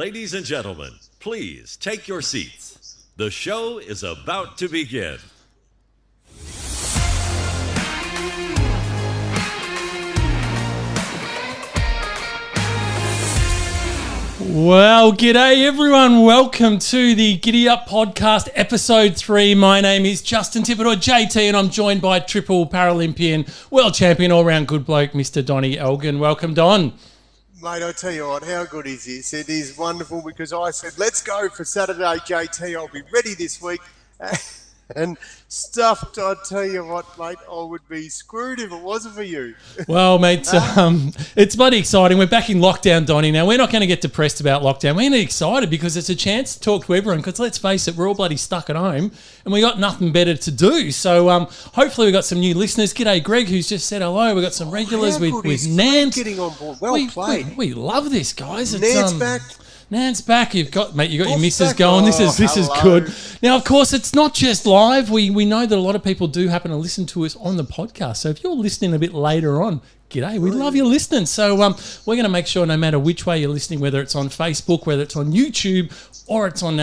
Ladies and gentlemen, please take your seats. The show is about to begin. Well, g'day everyone. Welcome to the Giddy Up Podcast, Episode 3. My name is Justin Tippett, or JT, and I'm joined by triple Paralympian, world champion, all-round good bloke, Mr. Donnie Elgin. Welcome, Don. Mate, I tell you what, how good is this? It is wonderful because I said, let's go for Saturday, JT. I'll be ready this week. And stuffed, I tell you what, mate, I would be screwed if it wasn't for you. Well, mate, it's bloody exciting. We're back in lockdown, Donnie. Now, we're not going to get depressed about lockdown. We're excited because it's a chance to talk to everyone because, let's face it, we're all bloody stuck at home and we got nothing better to do. So, hopefully we got some new listeners. G'day, Greg, who's just said hello. We got some regulars with Nance. Getting on board. Well played. We love this, guys. Nance back. Nan's back. You've got your missus going. This is good. Now, of course, it's not just live. We know that a lot of people do happen to listen to us on the podcast. So if you're listening a bit later on, g'day. We love you listening. So we're going to make sure no matter which way you're listening, whether it's on Facebook, whether it's on YouTube, or it's on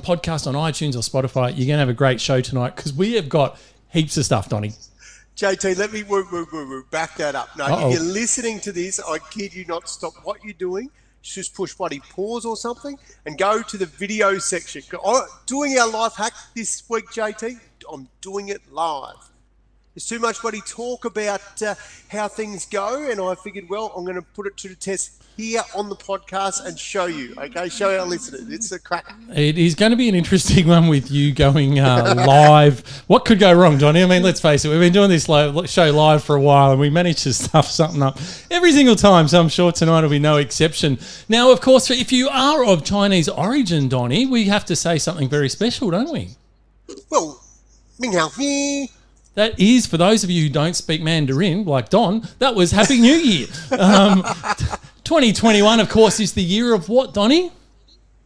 podcast on iTunes or Spotify, you're going to have a great show tonight because we have got heaps of stuff, Donnie. JT, let me back that up. No, if you're listening to this, I kid you not, stop what you're doing. Just push bloody pause or something and go to the video section. Doing our life hack this week, JT, I'm doing it live. There's too much bloody talk about how things go, and I figured, well, I'm going to put it to the test here on the podcast and show you, okay? Show our listeners. It's a cracker. It is going to be an interesting one with you going live. What could go wrong, Johnny? I mean, let's face it, we've been doing this show live for a while and we managed to stuff something up every single time, so I'm sure tonight will be no exception. Now, of course, if you are of Chinese origin, Donnie, we have to say something very special, don't we? Well, Ming Hao Fi. That is, for those of you who don't speak Mandarin, like Don, that was Happy New Year. 2021, of course, is the year of what, Donnie?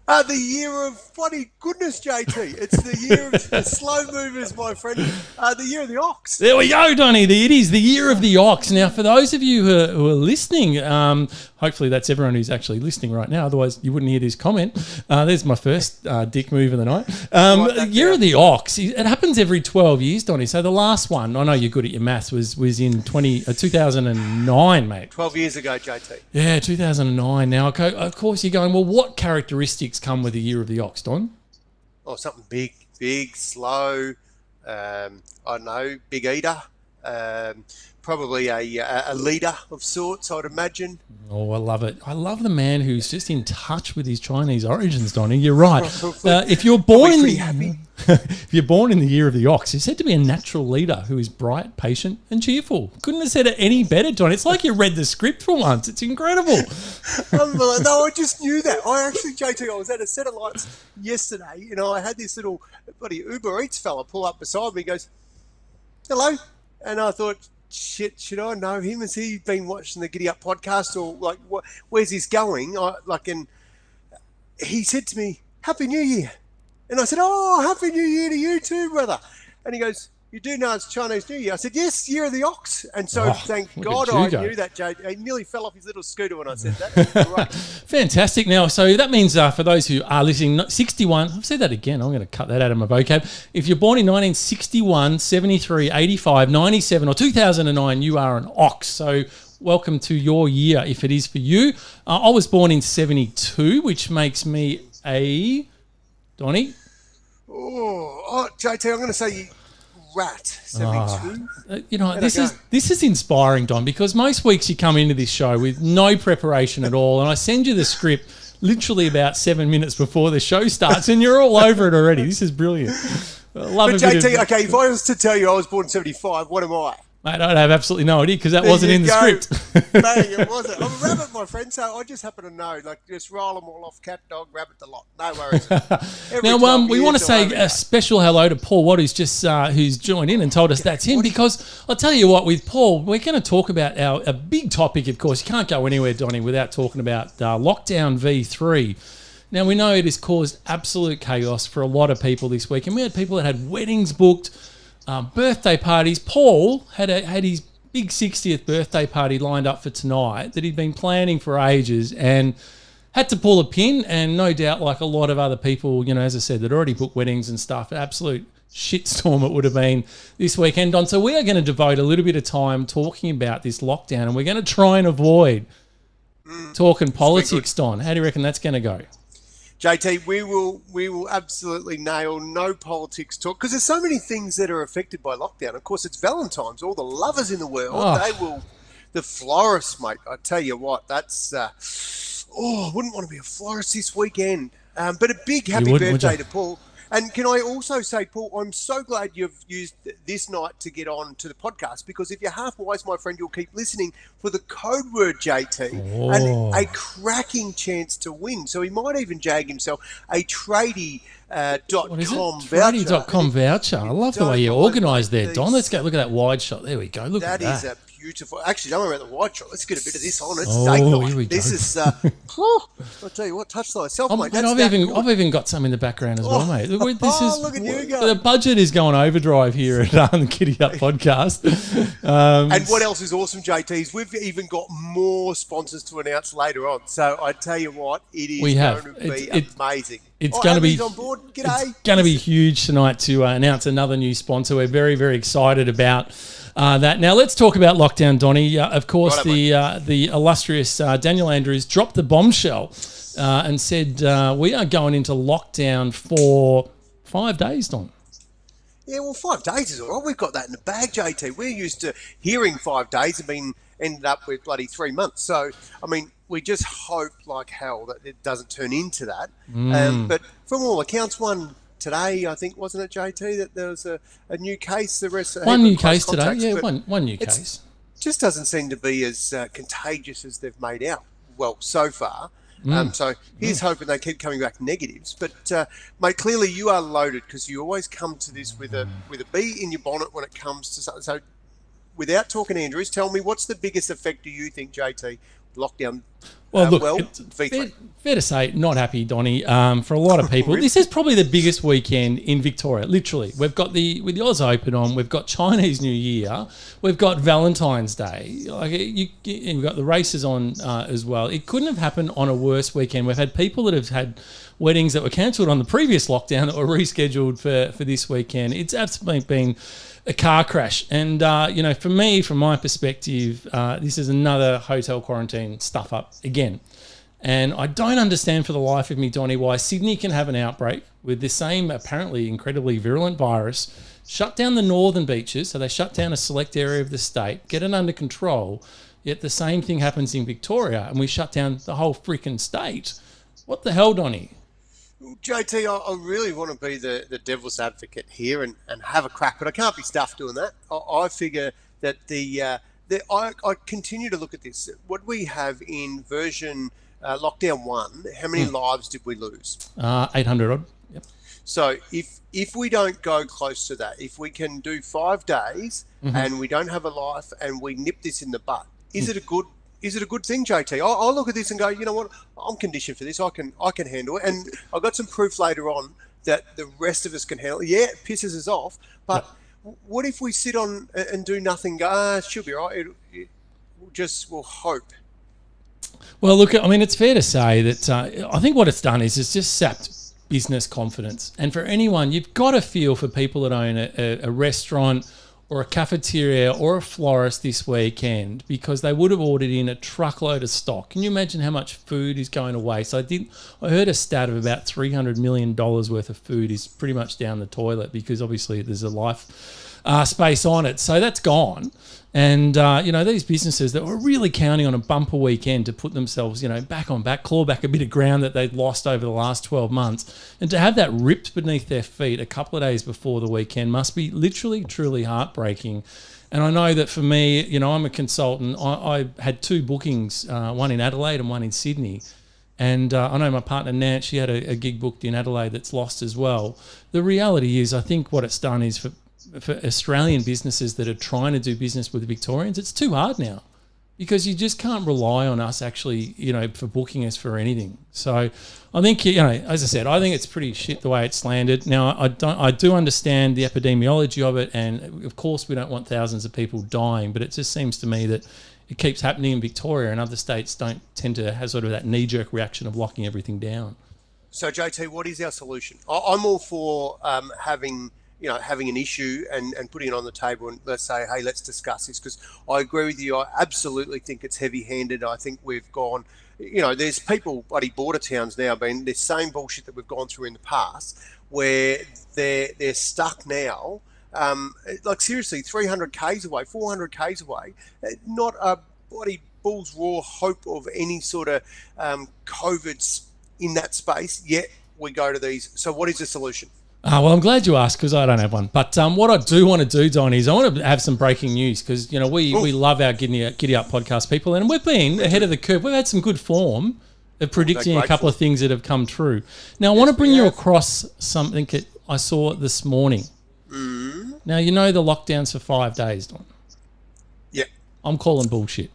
The year of bloody goodness, JT. It's the year of the slow movers, my friend. The year of the ox. There we go, Donnie. It is the year of the ox. Now, for those of you who are listening, hopefully that's everyone who's actually listening right now. Otherwise, you wouldn't hear this comment. There's my first dick move of the night. Year of the ox. It happens every 12 years, Donnie. So the last one, I know you're good at your maths, was in 2009, mate. 12 years ago, JT. Yeah, 2009. Now, of course, you're going, well, what characteristics come with the year of the ox, Don? Oh, something big, slow, I don't know, big eater, probably a leader of sorts, I'd imagine. Oh, I love it. I love the man who's just in touch with his Chinese origins, Donnie. You're right. If you're born if you're born in the year of the ox, you're said to be a natural leader who is bright, patient, and cheerful. Couldn't have said it any better, Don. It's like you read the script for once. It's incredible. No, I just knew that. JT, I was at a set of lights yesterday, and I had this little bloody Uber Eats fella pull up beside me. He goes, "Hello," and I thought, shit, should I know him? Has he been watching the Giddy Up podcast, or like, where's this going? And he said to me, "Happy New Year." And I said, "Oh, Happy New Year to you too, brother." And he goes, "You do know it's Chinese New Year?" I said, "Yes, year of the ox." And so thank God I knew that, Jay. He nearly fell off his little scooter when I said that. Great. Fantastic. Now, so that means for those who are listening, 61, I've said that again, I'm going to cut that out of my vocab. If you're born in 1961, 73, 85, 97 or 2009, you are an ox. So welcome to your year if it is for you. I was born in 72, which makes me a... Donnie? Oh, JT, I'm going to say rat, 72. This is inspiring, Don, because most weeks you come into this show with no preparation at all, and I send you the script literally about 7 minutes before the show starts, and you're all over it already. This is brilliant. But JT, okay, if I was to tell you I was born in 75, what am I? Mate, I have absolutely no idea because that wasn't in the script. No, it wasn't. I'm a rabbit, my friend, so I just happen to know. Like, just roll them all off, cat, dog, rabbit, the lot. No worries. Now, we want to say a special hello to Paul Watt, who's joined in and told us that's him, because I'll tell you what, with Paul, we're going to talk about a big topic, of course. You can't go anywhere, Donnie, without talking about Lockdown V3. Now, we know it has caused absolute chaos for a lot of people this week, and we had people that had weddings booked, birthday parties. Paul had his big 60th birthday party lined up for tonight that he'd been planning for ages and had to pull a pin, and no doubt, like a lot of other people, as I said, that already booked weddings and stuff, absolute shitstorm it would have been this weekend, Don. So we are going to devote a little bit of time talking about this lockdown, and we're going to try and avoid talking politics, Don. How do you reckon that's going to go? JT, we will absolutely nail no politics talk, because there's so many things that are affected by lockdown. Of course, it's Valentine's. All the lovers in the world, they will. The florists, mate. I tell you what, that's. I wouldn't want to be a florist this weekend. But a big happy birthday to Paul. And can I also say, Paul, I'm so glad you've used this night to get on to the podcast, because if you're half wise, my friend, you'll keep listening for the code word JT and a cracking chance to win. So he might even jag himself a tradie.com voucher. Tradie.com voucher. I love the way you organised there, Don. Let's go look at that wide shot. There we go. Look at that. That is a beautiful. Actually, don't worry about the wide shot. Let's get a bit of this on. It's here we go. This is. I'll tell you what. Touch thyself, mate. I've even got some in the background as well, mate. Look at you go. The budget is going overdrive here at the Kitty Up podcast. And what else is awesome, JT, is we've even got more sponsors to announce later on. So I tell you what, it is going to be amazing. It's going to be on board. G'day. It's going to be huge tonight to announce another new sponsor. We're very, very excited about that. Now let's talk about lockdown, Donnie. Of course, the illustrious Daniel Andrews dropped the bombshell and said we are going into lockdown for 5 days, Don. Yeah, well, 5 days is all right. We've got that in the bag, JT. We're used to hearing 5 days and ended up with bloody 3 months. So, I mean, we just hope like hell that it doesn't turn into that. But from all accounts, one today, I think, wasn't it, JT, that there was a new case? The rest one new case today, yeah, one new case. Just doesn't seem to be as contagious as they've made out. Well, so far. So here's hoping they keep coming back negatives. But, mate, clearly you are loaded, because you always come to this with a bee in your bonnet when it comes to something. So without talking Andrews, tell me, what's the biggest effect do you think, JT, lockdown? Well, look, fair to say, not happy, Donnie. For a lot of people, really? This is probably the biggest weekend in Victoria. Literally, we've got with the Oz Open on, we've got Chinese New Year, we've got Valentine's Day, and we've got the races on as well. It couldn't have happened on a worse weekend. We've had people that have had weddings that were cancelled on the previous lockdown that were rescheduled for this weekend. It's absolutely been a car crash. And, for me, from my perspective, this is another hotel quarantine stuff up again. And I don't understand for the life of me, Donnie, why Sydney can have an outbreak with the same apparently incredibly virulent virus, shut down the northern beaches, so they shut down a select area of the state, get it under control, yet the same thing happens in Victoria and we shut down the whole freaking state. What the hell, Donnie? JT, I really want to be the devil's advocate here and have a crack, but I can't be stuffed doing that. I figure that I continue to look at this. What we have in version lockdown 1, how many lives did we lose? 800 odd. Yep. So if we don't go close to that, if we can do 5 days and we don't have a life and we nip this in the butt, is it a good thing, JT? I'll look at this and go, you know what? I'm conditioned for this. I can handle it. And I've got some proof later on that the rest of us can handle it. Yeah, it pisses us off. But what if we sit on and do nothing? Go, she'll be all right. We'll hope. Well, look, I mean, it's fair to say that I think what it's done is it's just sapped business confidence. And for anyone, you've got to feel for people that own a restaurant or a cafeteria or a florist this weekend, because they would have ordered in a truckload of stock. Can you imagine how much food is going to waste? I heard a stat of about $300 million worth of food is pretty much down the toilet, because obviously there's a life space on it. So that's gone. And, these businesses that were really counting on a bumper weekend to put themselves, back on back, claw back a bit of ground that they'd lost over the last 12 months. And to have that ripped beneath their feet a couple of days before the weekend must be literally, truly heartbreaking. And I know that for me, I'm a consultant. I had 2 bookings, one in Adelaide and one in Sydney. And I know my partner, Nant, she had a gig booked in Adelaide that's lost as well. The reality is, I think what it's done is for Australian businesses that are trying to do business with Victorians, it's too hard now. because you just can't rely on us actually, for booking us for anything. So I think, as I said, I think it's pretty shit the way it's landed. Now, I do understand the epidemiology of it, and of course we don't want thousands of people dying, but it just seems to me that it keeps happening in Victoria, and other states don't tend to have sort of that knee-jerk reaction of locking everything down. So, JT, what is our solution? I'm all for having an issue and putting it on the table and let's say, hey, let's discuss this, because I agree with you. I absolutely think it's heavy-handed. I think we've gone, there's people, bloody border towns now, the same bullshit that we've gone through in the past, where they're stuck now. Like seriously, 300 k's away, 400 k's away, not a bloody bull's raw hope of any sort of COVID in that space, yet we go to these. So what is the solution? Well, I'm glad you asked, because I don't have one. But what I do want to do, Donnie, is I want to have some breaking news, because we love our Giddy Up podcast people, and we've been ahead of the curve. We've had some good form of predicting a couple of things that have come true. Now, I want to bring you across something that I saw this morning. Mm. Now, the lockdowns for 5 days, Don. Yeah. I'm calling bullshit.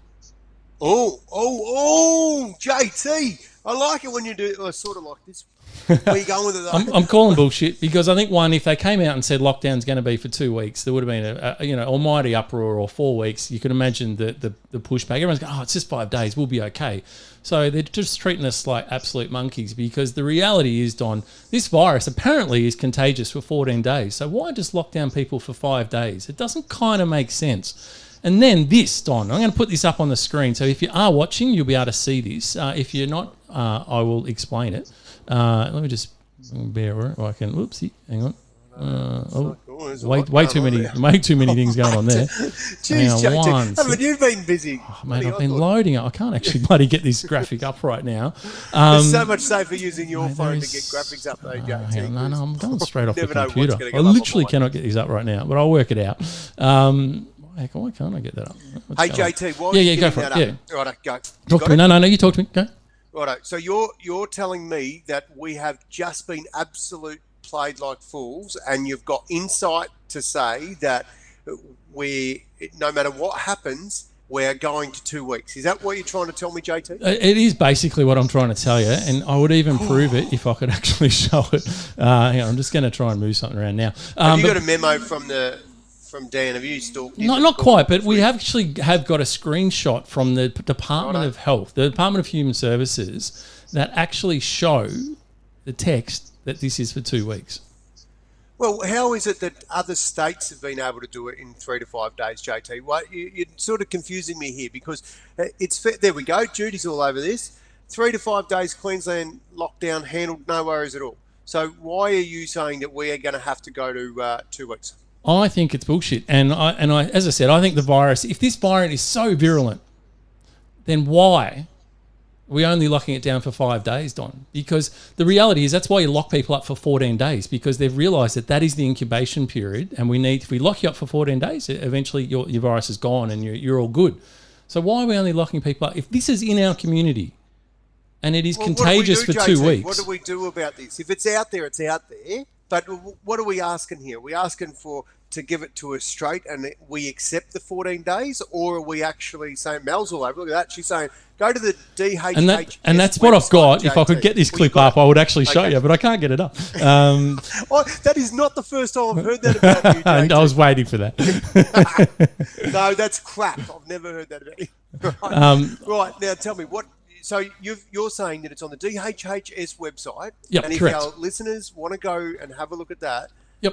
Oh, JT. I like it when you do sort of like this. Where are you going with it, though? I'm calling bullshit, because I think, one, if they came out and said lockdown's going to be for 2 weeks, there would have been a almighty uproar, or 4 weeks. You could imagine the pushback. Everyone's going, it's just 5 days, we'll be okay. So they're just treating us like absolute monkeys, because the reality is, Don, this virus apparently is contagious for 14 days. So why just lock down people for 5 days? It doesn't kind of make sense. And then this, Don, I'm going to put this up on the screen. So if you are watching, you'll be able to see this. If you're not, I will explain it. Let me just bear with it. I can. Whoopsie, hang on. Way too many things going on there. Jeez, JT, haven't you been busy? Oh, mate, I've been loading it. I can't actually bloody get this graphic up right now. It's so much safer using your phone to get graphics up, though, JT. No, I'm going straight off the computer. I literally cannot get these up right now, but I'll work it out. Why can't I get that up? Hey, JT, while go for it. Yeah. Right, go. Talk to me. No, you talk to me. Go. Righto. So you're telling me that we have just been absolute played like fools, and you've got insight to say that no matter what happens, we're going to 2 weeks. Is that what you're trying to tell me, JT? It is basically what I'm trying to tell you, and I would even prove it if I could actually show it. Hang on, I'm just going to try and move something around now. Have you got a memo from Dan? Have you still? Not quite, but we have got a screenshot from the Department of Health, the Department of Human Services, that actually show the text that this is for 2 weeks. Well, how is it that other states have been able to do it in 3 to 5 days, JT? Well, you're sort of confusing me here, because there we go. Judy's all over this. 3 to 5 days, Queensland lockdown handled, no worries at all. So why are you saying that we are going to have to go to 2 weeks? I think it's bullshit, and I, as I said, I think the virus. If this virus is so virulent, then why are we only locking it down for 5 days, Don? Because the reality is that's why you lock people up for 14 days, because they've realised that is the incubation period, and if we lock you up for 14 days, eventually your virus is gone and you're all good. So why are we only locking people up if this is in our community and it is contagious for 2 weeks? What do we do about this? If it's out there, it's out there. But what are we asking here? Are we asking to give it to us straight and we accept the 14 days? Or are we actually saying, Mel's all over, look at that, she's saying, go to the DHHS and that's what I've got. JT. If I could get this clip up, I would actually show you, but I can't get it up. That is not the first time I've heard that about you, JT. I was waiting for that. No, that's crap. I've never heard that about you. Right, now tell me, so you're saying that it's on the DHHS website, and if correct. Our listeners want to go and have a look at that,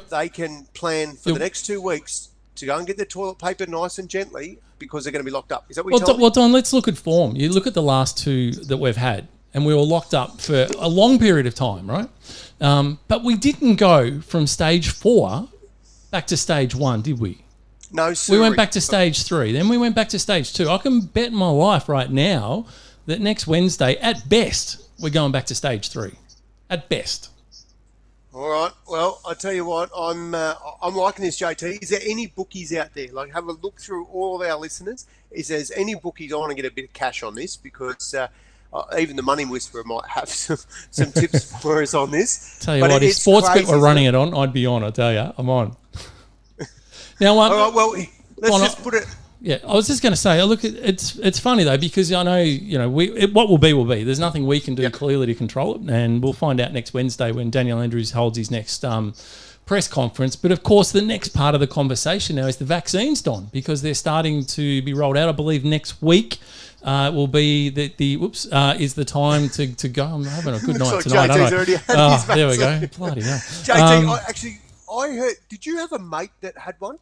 they can plan for the next 2 weeks to go and get their toilet paper nice and gently, because they're going to be locked up. Is that what you're telling me? Well, Don, let's look at form. You look at the last two that we've had, and we were locked up for a long period of time, right? But we didn't go from stage 4 back to stage 1, did we? No, sorry. We went back to stage 3. Then we went back to stage 2. I can bet my life right now that next Wednesday, at best, we're going back to stage 3. At best. All right. Well, I tell you what, I'm liking this, JT. Is there any bookies out there? Like, have a look through all of our listeners. Is there any bookies? I want to get a bit of cash on this, because even the Money Whisperer might have some tips for us on this. Tell you what, if Sportsbet were running it on, I'd be on. I tell you, I'm on. Now, all right. Well, let's just put it. Yeah, I was just going to say, look, it's funny though, because I know, what will be. There's nothing we can do clearly to control it, and we'll find out next Wednesday when Daniel Andrews holds his next press conference. But of course, the next part of the conversation now is the vaccines, Don, because they're starting to be rolled out. I believe next week will be is the time to go. I'm having a good night like tonight. JT's already had his there we vaccine. go. Bloody hell. JT, I heard. Did you have a mate that had one?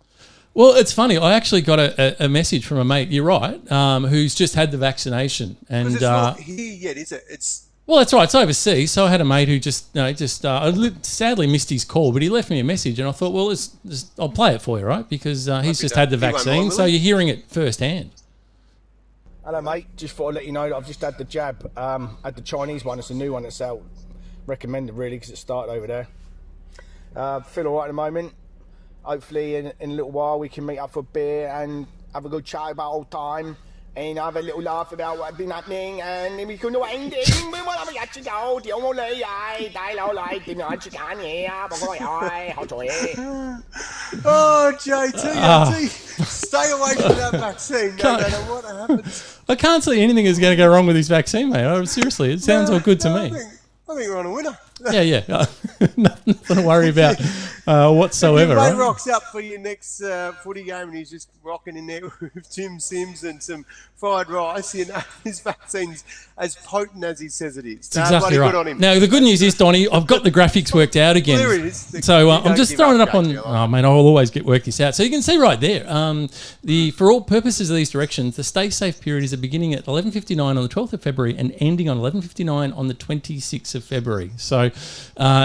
Well, it's funny. I actually got a message from a mate. You're right. Who's just had the vaccination, and it's not here yet, is it? Well, that's right. It's overseas. So I had a mate who sadly missed his call, but he left me a message, and I thought, well, I'll play it for you, right? Because he's just had the vaccine, so you're hearing it firsthand. Hello, mate. Just thought I'd let you know that I've just had the jab. Had the Chinese one. It's a new one that's out. Recommended, really, because it started over there. Feel all right at the moment. Hopefully, in a little while, we can meet up for a beer and have a good chat about old time and have a little laugh about what's been happening. And then we can do anything. We want to get to go. The only Oh, JT, stay away from that vaccine. No matter what happens. I can't see anything is going to go wrong with this vaccine, mate. Seriously, it sounds all good to me. I think we're on a winner. Yeah. Nothing to worry about whatsoever. If your mate right? rocks up for your next footy game and he's just rocking in there with Tim Sims and some fried rice, his vaccine's as potent as he says it is. That's exactly right. Good on him. Now, the good news is, Donnie, I've got the graphics worked out again. Well, there it is. So I'm just throwing it up on... JT, Oh, man, I'll always work this out. So you can see right there, for all purposes of these directions, the stay safe period is beginning at 11:59 on the 12th of February and ending on 11:59 on the 26th of February. So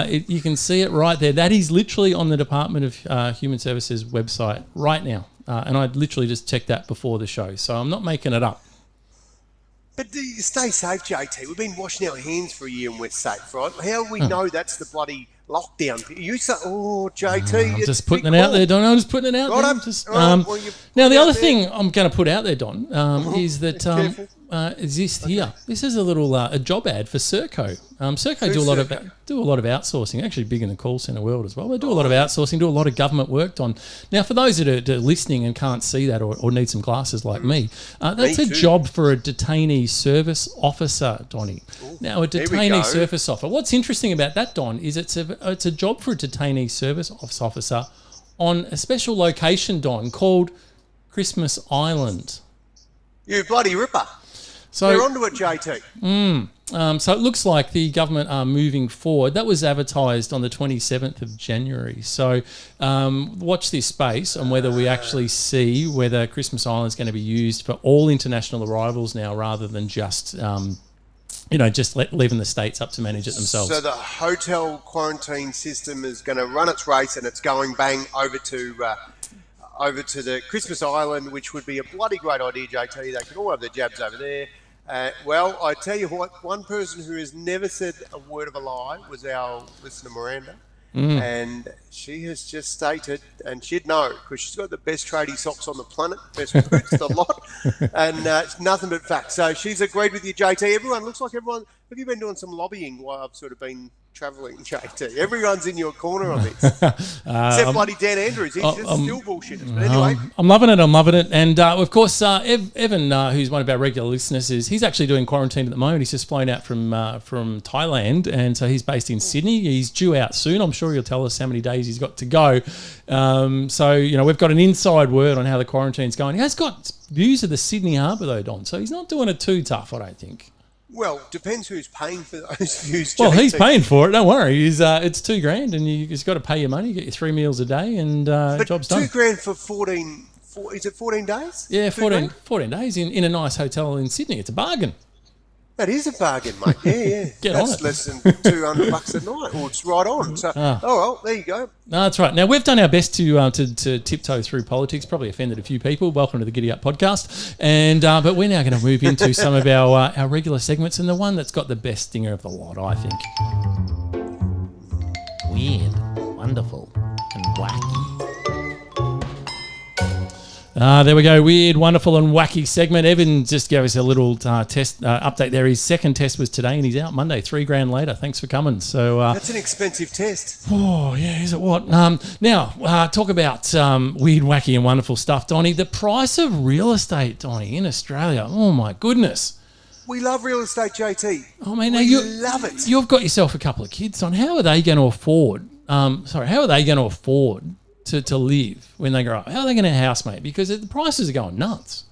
you can see it right there. That is literally on the Department of Human Services website right now. And I literally just checked that before the show. So I'm not making it up. But stay safe, JT. We've been washing our hands for a year and we're safe, right? How do we know that's the bloody lockdown? You say, JT. I'm just putting it out there, Don. I'm just putting it out there. Now, the other thing I'm going to put out there, Don, is that is this here. This is a little a job ad for Serco. Serco do a lot of outsourcing, actually big in the call centre world as well. They do a lot of outsourcing, do a lot of government work, Don. Now, for those that are listening and can't see that or need some glasses like me, that's a job for a detainee service officer, Donnie. Now, a detainee service officer. What's interesting about that, Don, is it's a job for a detainee service officer on a special location, Don, called Christmas Island. You bloody ripper. So they're onto it, JT. So it looks like the government are moving forward. That was advertised on the 27th of January. So watch this space on whether we actually see whether Christmas Island is going to be used for all international arrivals now rather than just, leaving the states up to manage it themselves. So the hotel quarantine system is going to run its race and it's going bang over to the Christmas Island, which would be a bloody great idea, JT. They could all have their jabs over there. Well, I tell you what, one person who has never said a word of a lie was our listener, Miranda. And she has just stated, and she'd know, because she's got the best tradie socks on the planet, best boots, the lot, and it's nothing but facts. So she's agreed with you, JT. Looks like everyone, have you been doing some lobbying while I've sort of been travelling, JT? Everyone's in your corner on this. Except bloody Dan Andrews. He's just still bullshitting. But anyway. I'm loving it. And, of course, Evan, who's one of our regular listeners, he's actually doing quarantine at the moment. He's just flown out from Thailand, and so he's based in Sydney. He's due out soon. I'm sure he'll tell us how many days he's got to go. We've got an inside word on how the quarantine's going. He has got views of the Sydney Harbour, though, Don, so he's not doing it too tough, I don't think. Well, depends who's paying for those views. Well, he's paying for it. Don't worry. It's $2,000, and you just got to pay your money. Get your 3 meals a day, and job's done. $2,000 for 14. Is it 14 days? Yeah, 14 days in a nice hotel in Sydney. It's a bargain. That is a bargain, mate. Yeah. That's less than $200 a night, or it's right on. So, well, there you go. No, that's right. Now, we've done our best to tiptoe through politics, probably offended a few people. Welcome to the Giddy Up podcast. And but we're now going to move into some of our regular segments, and the one that's got the best stinger of the lot, I think. Weird, wonderful, and wacky. There we go. Weird, wonderful, and wacky segment. Evan just gave us a little test update there. His second test was today, and he's out Monday, $3,000 later. Thanks for coming. So that's an expensive test. Oh, yeah, is it what? Now, talk about weird, wacky, and wonderful stuff, Donnie. The price of real estate, Donnie, in Australia. Oh, my goodness. We love real estate, JT. Oh, man, we love it. You've got yourself a couple of kids, Don. How are they going to afford? How are they going to afford to live when they grow up? How are they going to housemate? Because the prices are going nuts.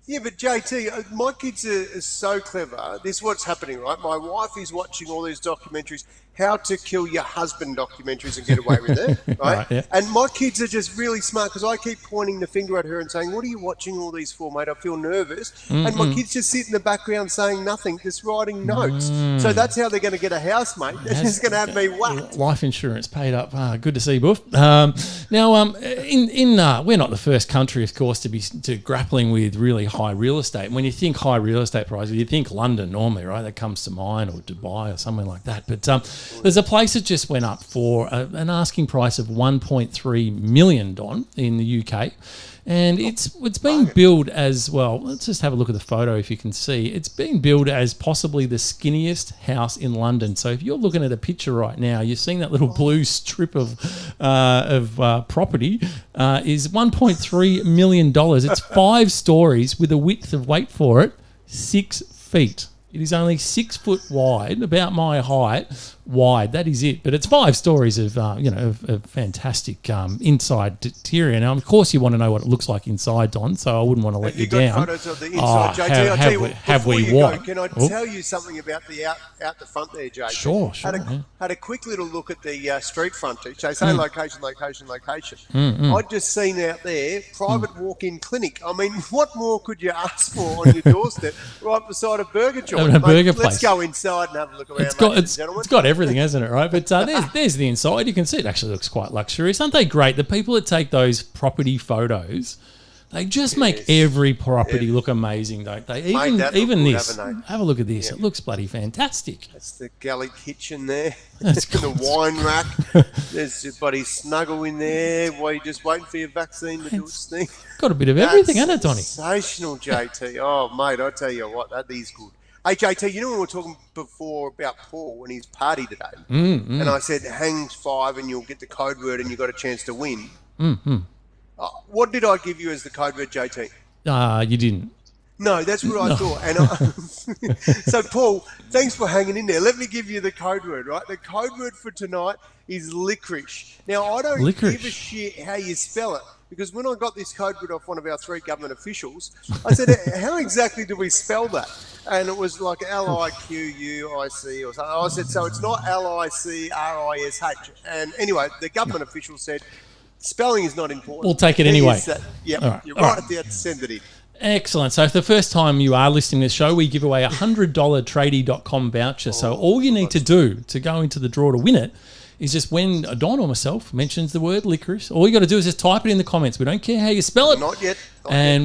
Yeah, but JT, my kids are so clever. This is what's happening, right? My wife is watching all these documentaries, how to kill your husband documentaries and get away with it, right? Right, yeah. And my kids are just really smart because I keep pointing the finger at her and saying, what are you watching all these for, mate? I feel nervous. Mm-hmm. And my kids just sit in the background saying nothing, just writing notes. So that's how they're going to get a house, mate. They're just going to have me whacked. Life insurance paid up. Good to see, Boof. Now, we're not the first country, of course, to grappling with really high real estate. When you think high real estate prices, you think London normally, right? That comes to mind, or Dubai or somewhere like that. But there's a place that just went up for an asking price of $1.3 million, Don, in the UK. And it's being billed as, well, let's just have a look at the photo if you can see. It's being billed as possibly the skinniest house in London. So if you're looking at a picture right now, you're seeing that little blue strip of property is $1.3 million. It's 5 stories with a width of, wait for it, 6 feet. It is only 6 foot wide, about my height wide. That is it. But it's 5 stories of fantastic inside interior. Now, of course, you want to know what it looks like inside, Don. So I wouldn't want to let you down. Have you got photos of the inside, JT? I'll tell you what, have we before you what? go, can I tell you something about the out the front there, JT? Sure. Had a quick little look at the street frontage. They say location. I'd just seen out there private walk-in clinic. I mean, what more could you ask for on your doorstep, right beside a burger joint? A burger place. Let's go inside and have a look around. It's got everything, hasn't it? Right, but there's the inside. You can see it actually looks quite luxurious. Aren't they great? The people that take those property photos, they just make every property look amazing, don't they? Even this. Have a look at this. It looks bloody fantastic. That's the galley kitchen there. That's the wine rack. There's your buddy snuggle in there while you're just waiting for your vaccine to do its thing. Got a bit of everything, hasn't it, Donnie? Sensational, JT. Oh, mate, I tell you what, that is good. Hey, JT, you know when we were talking before about Paul and his party today? And I said, hang 5 and you'll get the code word and you've got a chance to win. What did I give you as the code word, JT? You didn't. No, that's what I thought. And so, Paul, thanks for hanging in there. Let me give you the code word, right? The code word for tonight is licorice. Now, I don't give a shit how you spell it. Because when I got this code word off one of our 3 government officials, I said, how exactly do we spell that? And it was like Liquic or something. I said, so it's not Licrish. And anyway, the government official said, spelling is not important. We'll take it anyway. Yeah, you're right at the end, send it in. Excellent. So, for the first time you are listening to the show, we give away a $100 tradie.com voucher. So, all you need to do to go into the draw to win it is just when Don or myself mentions the word licorice, all you got to do is just type it in the comments. We don't care how you spell it. Not yet.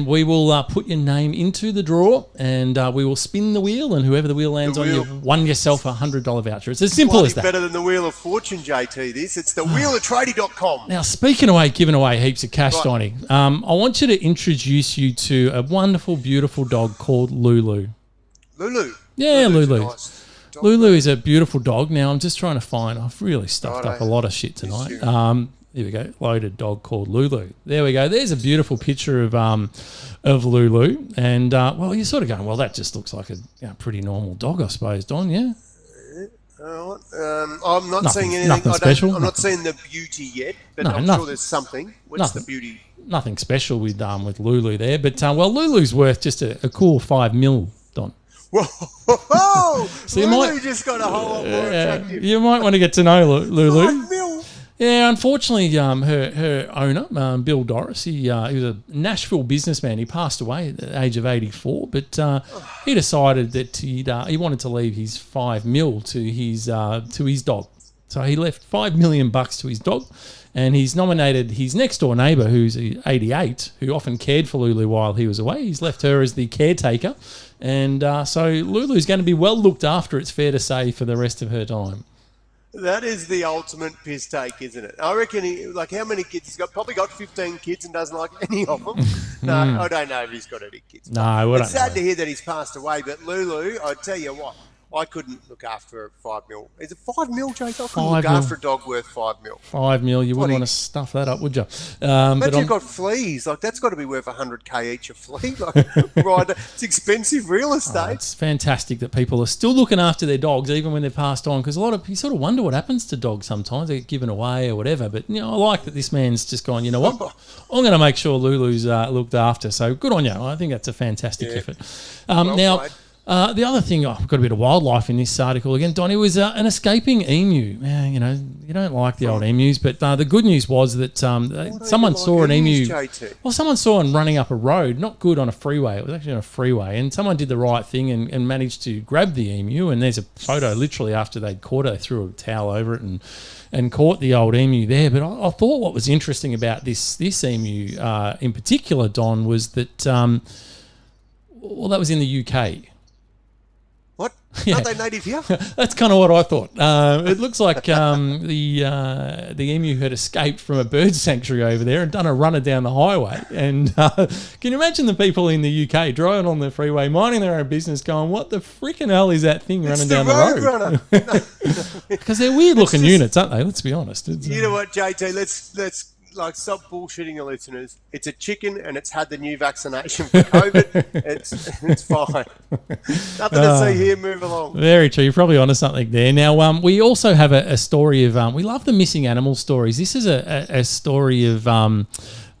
We will put your name into the draw, and we will spin the wheel, and whoever the wheel lands on, you've won yourself a $100 voucher. It's as simple as that. Better than the Wheel of Fortune, JT, this. It's the wheel of tradie.com. Now, giving away heaps of cash, Donnie, I want you to introduce you to a wonderful, beautiful dog called Lulu. Lulu? Yeah, Lulu. Nice. Lulu is a beautiful dog. Now, I'm just trying to find... I've really stuffed up a lot of shit tonight. Here we go. Loaded dog called Lulu. There we go. There's a beautiful picture of Lulu. And, well, you're sort of going, well, that just looks like a pretty normal dog, I suppose, Don, yeah? I'm not seeing anything. Nothing special. I'm not seeing the beauty yet, but I'm sure there's something. What's the beauty? Nothing special with Lulu there. But, well, Lulu's worth just a cool $5 million, Don. Whoa! So Lulu just got a whole lot more attractive. You might want to get to know Lulu. $5 million. Yeah, unfortunately, her owner, Bill Doris, he was a Nashville businessman. He passed away at the age of 84, but he decided that he wanted to leave his $5 million to his dog. So he left $5 million to his dog, and he's nominated his next door neighbour, who's 88, who often cared for Lulu while he was away. He's left her as the caretaker, and so Lulu's going to be well looked after, it's fair to say, for the rest of her time. That is the ultimate piss take, isn't it? I reckon how many kids? He's probably got 15 kids and doesn't like any of them. No, I don't know if he's got any kids. No, it's sad to hear that he's passed away, but Lulu, I tell you what, I couldn't look after $5 million. Is it $5 million, Jake? I couldn't look after a dog worth $5 million. $5 million. You wouldn't want to stuff that up, would you? But you've got fleas. Like, that's got to be worth $100K each a flea. Like, right? It's expensive real estate. It's fantastic that people are still looking after their dogs even when they're passed on, because you sort of wonder what happens to dogs sometimes. They get given away or whatever. But, I like that this man's just gone, you know what? I'm going to make sure Lulu's looked after. So good on you. I think that's a fantastic effort. The other thing, I've got a bit of wildlife in this article again, Donnie, was an escaping emu. You don't like the old emus, but the good news was that someone saw an emu. JT? Well, someone saw one running up a road, not good on a freeway. It was actually on a freeway, and someone did the right thing and managed to grab the emu. And there's a photo literally after they'd caught her, threw a towel over it and caught the old emu there. But I thought what was interesting about this emu in particular, Don, was that that was in the UK. What? Yeah. Aren't they native here? That's kind of what I thought. It looks like the emu had escaped from a bird sanctuary over there and done a runner down the highway. And can you imagine the people in the UK driving on the freeway, minding their own business, going, "What the freaking hell is that thing running down the road?" Because they're weird-looking units, aren't they? Let's be honest. You know what, JT? Let's stop bullshitting your listeners. It's a chicken and it's had the new vaccination for COVID. It's fine. Nothing to see here. Move along. Very true. You're probably onto something there. Now, we also have a story of we love the missing animal stories. This is a story of a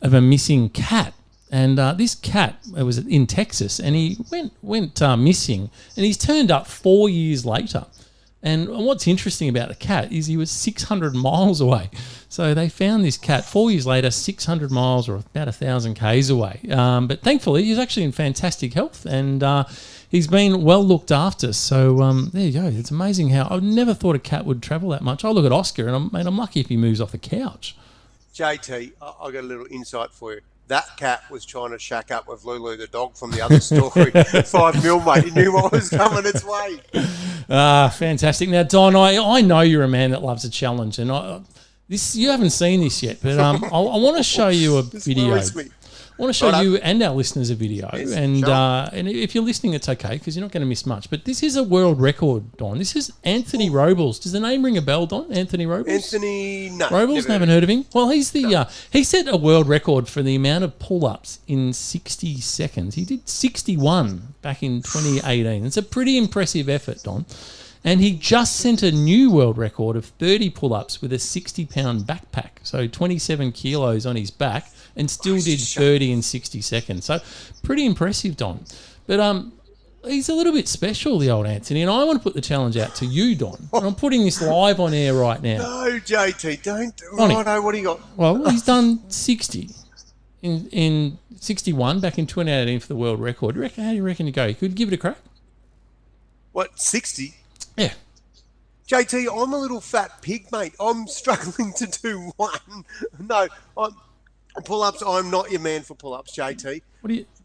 missing cat. And this cat, it was in Texas, and he went missing, and he's turned up 4 years later. And what's interesting about the cat is he was 600 miles away. So they found this cat 4 years later, 600 miles or about 1,000 Ks away. But thankfully, he's actually in fantastic health, and he's been well looked after. So there you go. It's amazing how I never thought a cat would travel that much. I look at Oscar, and I'm lucky if he moves off the couch. JT, I've got a little insight for you. That cat was trying to shack up with Lulu the dog from the other story. $5 million, mate. He knew what was coming its way. Fantastic. Now, Don, I know you're a man that loves a challenge, and you haven't seen this yet, but I want to show you a video. I want to show you and our listeners a video, yes, and sure. And if you're listening, it's okay because you're not going to miss much. But this is a world record, Don. This is Anthony Robles. Does the name ring a bell, Don? Anthony Robles. Robles. Haven't heard of him. Well, he's he set a world record for the amount of pull-ups in 60 seconds. He did 61 back in 2018. It's a pretty impressive effort, Don. And he just sent a new world record of 30 pull-ups with a 60-pound backpack, so 27 kilos on his back, and still did 30 in 60 seconds. So pretty impressive, Don. But he's a little bit special, the old Anthony, and I want to put the challenge out to you, Don. And I'm putting this live on air right now. No, JT, don't. Ronnie, Righto, what do you got? Well, he's done 60 in 61 back in 2018 for the world record. How do you reckon you go? You could give it a crack? What, 60? Yeah. JT, I'm a little fat pig, mate. I'm struggling to do one. No, pull-ups, I'm not your man for pull-ups, JT.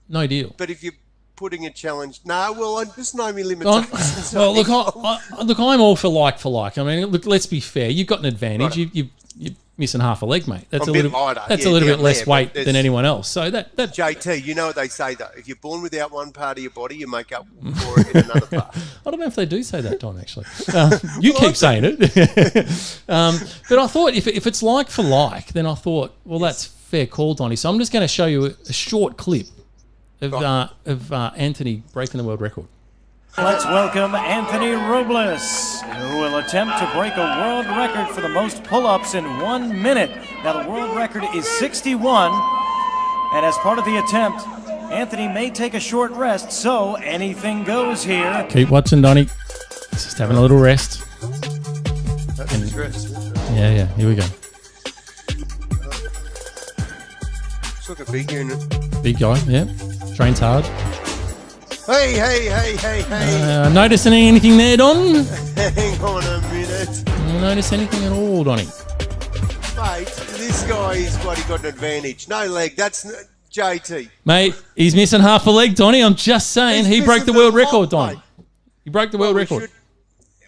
No deal. But if you're putting a challenge... No, well, I just know me limitations. Well, look, I'm all for like. I mean, look, let's be fair. You've got an advantage. Right. You're missing half a leg, mate. That's a bit lighter. That's a little bit less weight than anyone else. So that JT, you know what they say though. If you're born without one part of your body, you make up for it in another part. I don't know if they do say that, Don. Actually, you keep saying it. But I thought if it's like for like, then I thought, well, that's fair call, Donnie. So I'm just going to show you a short clip of Anthony breaking the world record. Let's welcome Anthony Robles, who will attempt to break a world record for the most pull-ups in 1 minute. Now, the world record is 61, and as part of the attempt, Anthony may take a short rest, so anything goes here. Keep watching, Donnie. Just having a little rest. That's his rest. Yeah, here we go. It's like a big unit. Big guy, yeah. Trains hard. Hey. Notice anything there, Don? Hang on a minute. Notice anything at all, Donnie? Mate, this guy's bloody got an advantage. No leg, that's JT. Mate, he's missing half a leg, Donnie. I'm just saying. He broke the world record, Don. He broke the world record.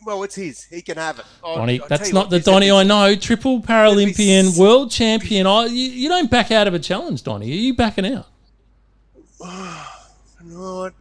Well, it's his. He can have it. Donnie, that's not the Donnie I know. Triple Paralympian, world champion. You don't back out of a challenge, Donnie. Are you backing out? Right.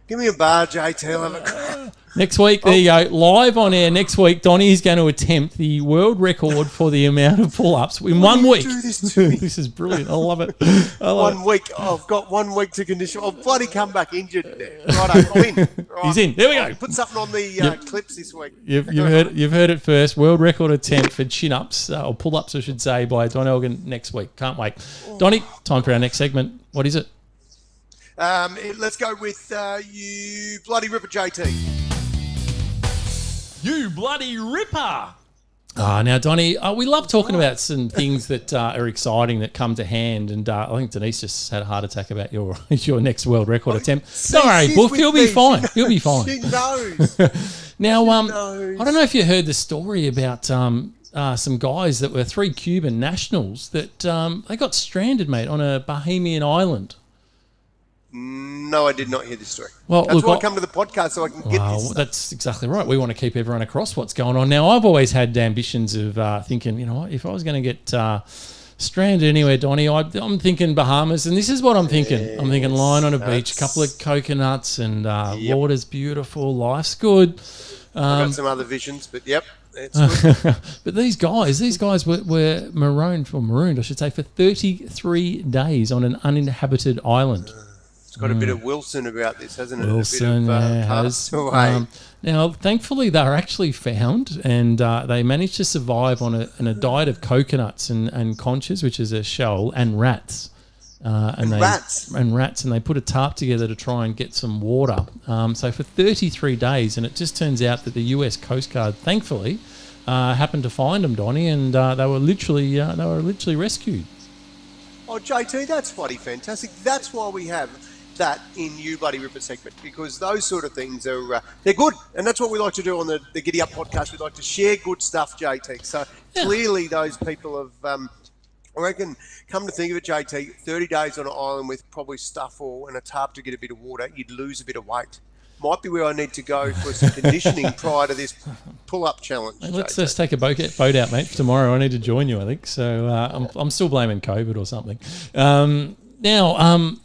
Give me a bar, JT. I'll have a crack. Next week, there you go. Live on air next week, Donnie is going to attempt the world record for the amount of pull-ups in 1 week. Do this to me? This is brilliant. I love it. 1 week. I've got 1 week to condition. I'll bloody come back injured. Right, I'm in. Right. He's in. There we go. Put something on the clips this week. You've heard it first. World record attempt for chin-ups, or pull-ups, I should say, by Don Elgin next week. Can't wait. Donnie, time for our next segment. What is it? Let's go with you bloody ripper, JT. You bloody ripper! Now, Donnie, we love talking about some things that are exciting that come to hand, and I think Denise just had a heart attack about your next world record attempt. Don't worry, Boof, he'll be fine. He'll be fine. She knows. Now, I don't know if you heard the story about some guys that were 3 Cuban nationals that they got stranded, mate, on a Bahamian island. No, I did not hear this story. Well, that's why I come to the podcast so I can get this stuff. That's exactly right. We want to keep everyone across what's going on. Now, I've always had ambitions of thinking, you know what, if I was going to get stranded anywhere, Donnie, I'm thinking Bahamas, and this is what I'm thinking. I'm thinking lying on a beach, a couple of coconuts, and water's beautiful, life's good. I've got some other visions, but yep. It's good. But these guys were marooned, I should say, for 33 days on an uninhabited island. It's got a bit of Wilson about this, hasn't it? Wilson has. Now, thankfully, they were actually found, and they managed to survive on a diet of coconuts and conchas, which is a shell, and rats. Rats, and they put a tarp together to try and get some water. So for 33 days, and it just turns out that the US Coast Guard, thankfully, happened to find them, Donnie, and they were literally rescued. Oh, JT, that's bloody fantastic. That's why we have that in You Bloody Ripper segment, because those sort of things are they're good, and that's what we like to do on the Giddy Up podcast. We like to share good stuff, JT. So clearly those people have I reckon, come to think of it, JT, 30 days on an island with probably stuff and a tarp to get a bit of water, you'd lose a bit of weight. Might be where I need to go for some conditioning prior to this pull-up challenge. Hey, let's just take a boat out, mate, for tomorrow. I need to join you, I think. So I'm still blaming COVID or something. Now,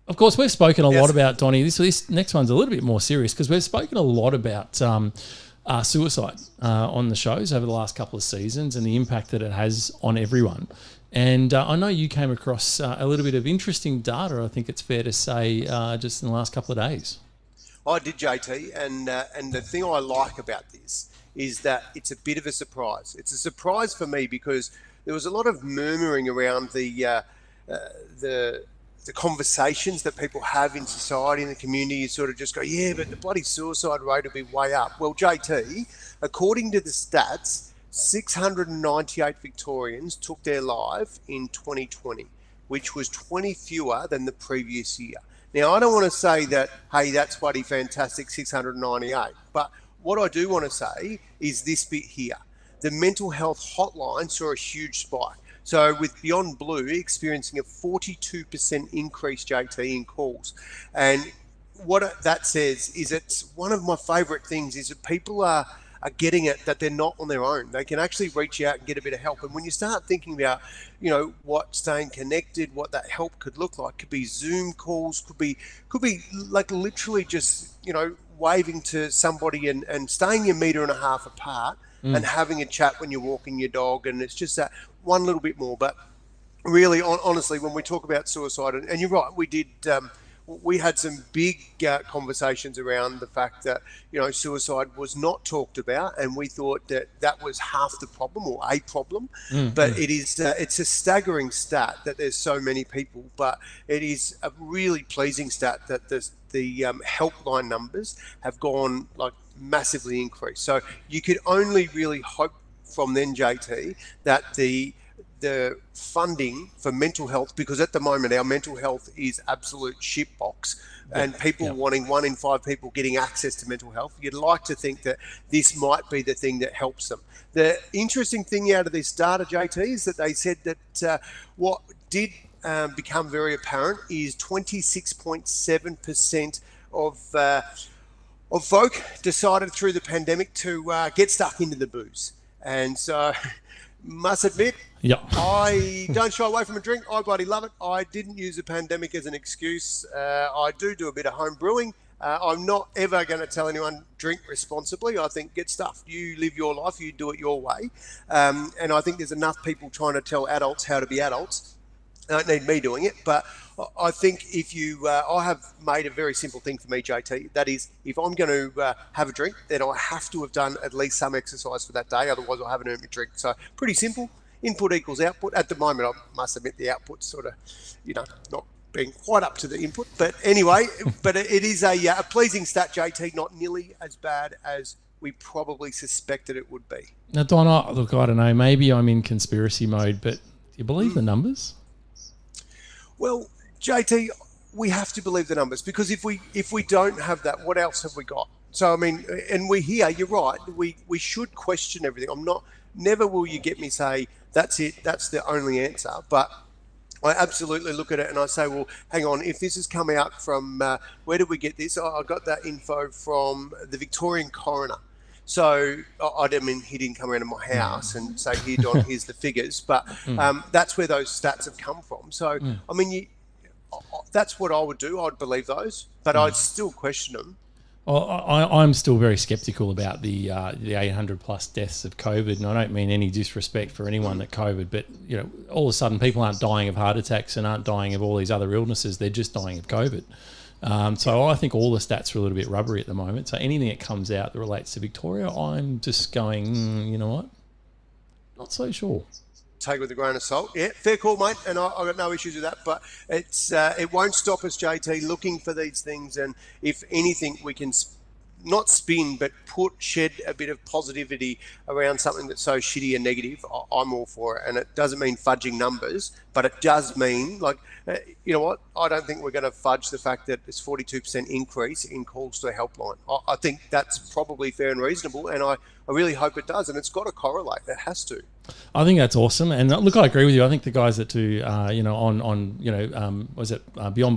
of course, we've spoken a lot about, Donnie, this next one's a little bit more serious because we've spoken a lot about suicide on the shows over the last couple of seasons and the impact that it has on everyone. And I know you came across a little bit of interesting data, I think it's fair to say, just in the last couple of days. I did, JT, and the thing I like about this is that it's a bit of a surprise. It's a surprise for me because there was a lot of murmuring around the conversations that people have in society, in the community. You sort of just go, yeah, but the bloody suicide rate will be way up. Well, JT, according to the stats, 698 Victorians took their life in 2020, which was 20 fewer than the previous year. Now, I don't want to say that, hey, that's bloody fantastic, 698. But what I do want to say is this bit here. The mental health hotline saw a huge spike. So with Beyond Blue experiencing a 42% increase, JT, in calls. And what that says is it's one of my favourite things is that people are getting it, that they're not on their own. They can actually reach out and get a bit of help. And when you start thinking about, you know, what staying connected, what that help could look like, could be Zoom calls, could be like literally just, you know, waving to somebody and staying a metre and a half apart and having a chat when you're walking your dog. And it's just that one little bit more. But really, honestly, when we talk about suicide, and you're right, we did... we had some big conversations around the fact that, you know, suicide was not talked about, and we thought that that was half the problem or a problem. But it is it's a staggering stat that there's so many people, but it is a really pleasing stat that the helpline numbers have gone like massively increased. So you could only really hope from then, JT, that the funding for mental health, because at the moment our mental health is absolute shitbox, and people wanting 1 in 5 people getting access to mental health, you'd like to think that this might be the thing that helps them. The interesting thing out of this data, JT, is that they said that what did become very apparent is 26.7% of folk decided through the pandemic to get stuck into the booze. And so, must admit, I don't shy away from a drink. I bloody love it. I didn't use the pandemic as an excuse. I do a bit of home brewing. I'm not ever going to tell anyone drink responsibly. I think get stuffed. You live your life. You do it your way. And I think there's enough people trying to tell adults how to be adults. They don't need me doing it. But I think if you, I have made a very simple thing for me, JT. That is, if I'm going to have a drink, then I have to have done at least some exercise for that day. Otherwise, I haven't earned my drink. So pretty simple. Input equals output. At the moment, I must admit the output's sort of, not being quite up to the input. But anyway, but it is a pleasing stat, JT, not nearly as bad as we probably suspected it would be. Now, Don, look, I don't know. Maybe I'm in conspiracy mode, but do you believe the numbers? Well, JT, we have to believe the numbers, because if we don't have that, what else have we got? So, I mean, and we hear, you're right, we should question everything. Never will you get me say, that's it, that's the only answer. But I absolutely look at it and I say, well, hang on, if this has come out from, where did we get this? I got that info from the Victorian coroner. So, I mean, he didn't come around to my house and say, here, Don, here's the figures. But that's where those stats have come from. So, I mean, that's what I would do. I'd believe those, but I'd still question them. Well, I'm still very sceptical about the 800 plus deaths of COVID, and I don't mean any disrespect for anyone that COVID, but all of a sudden people aren't dying of heart attacks and aren't dying of all these other illnesses; they're just dying of COVID. So I think all the stats are a little bit rubbery at the moment. So anything that comes out that relates to Victoria, I'm just going, you know what? Not so sure. Take it with a grain of salt. Yeah, fair call, mate. And I've got no issues with that. But it won't stop us, JT, looking for these things. And if anything, we can not spin, but shed a bit of positivity around something that's so shitty and negative. I'm all for it. And it doesn't mean fudging numbers, but it does mean, you know what? I don't think we're going to fudge the fact that there's 42% increase in calls to the helpline. I think that's probably fair and reasonable, and I really hope it does. And it's got to correlate. It has to. I think that's awesome, and look, I agree with you. I think the guys that do, Beyond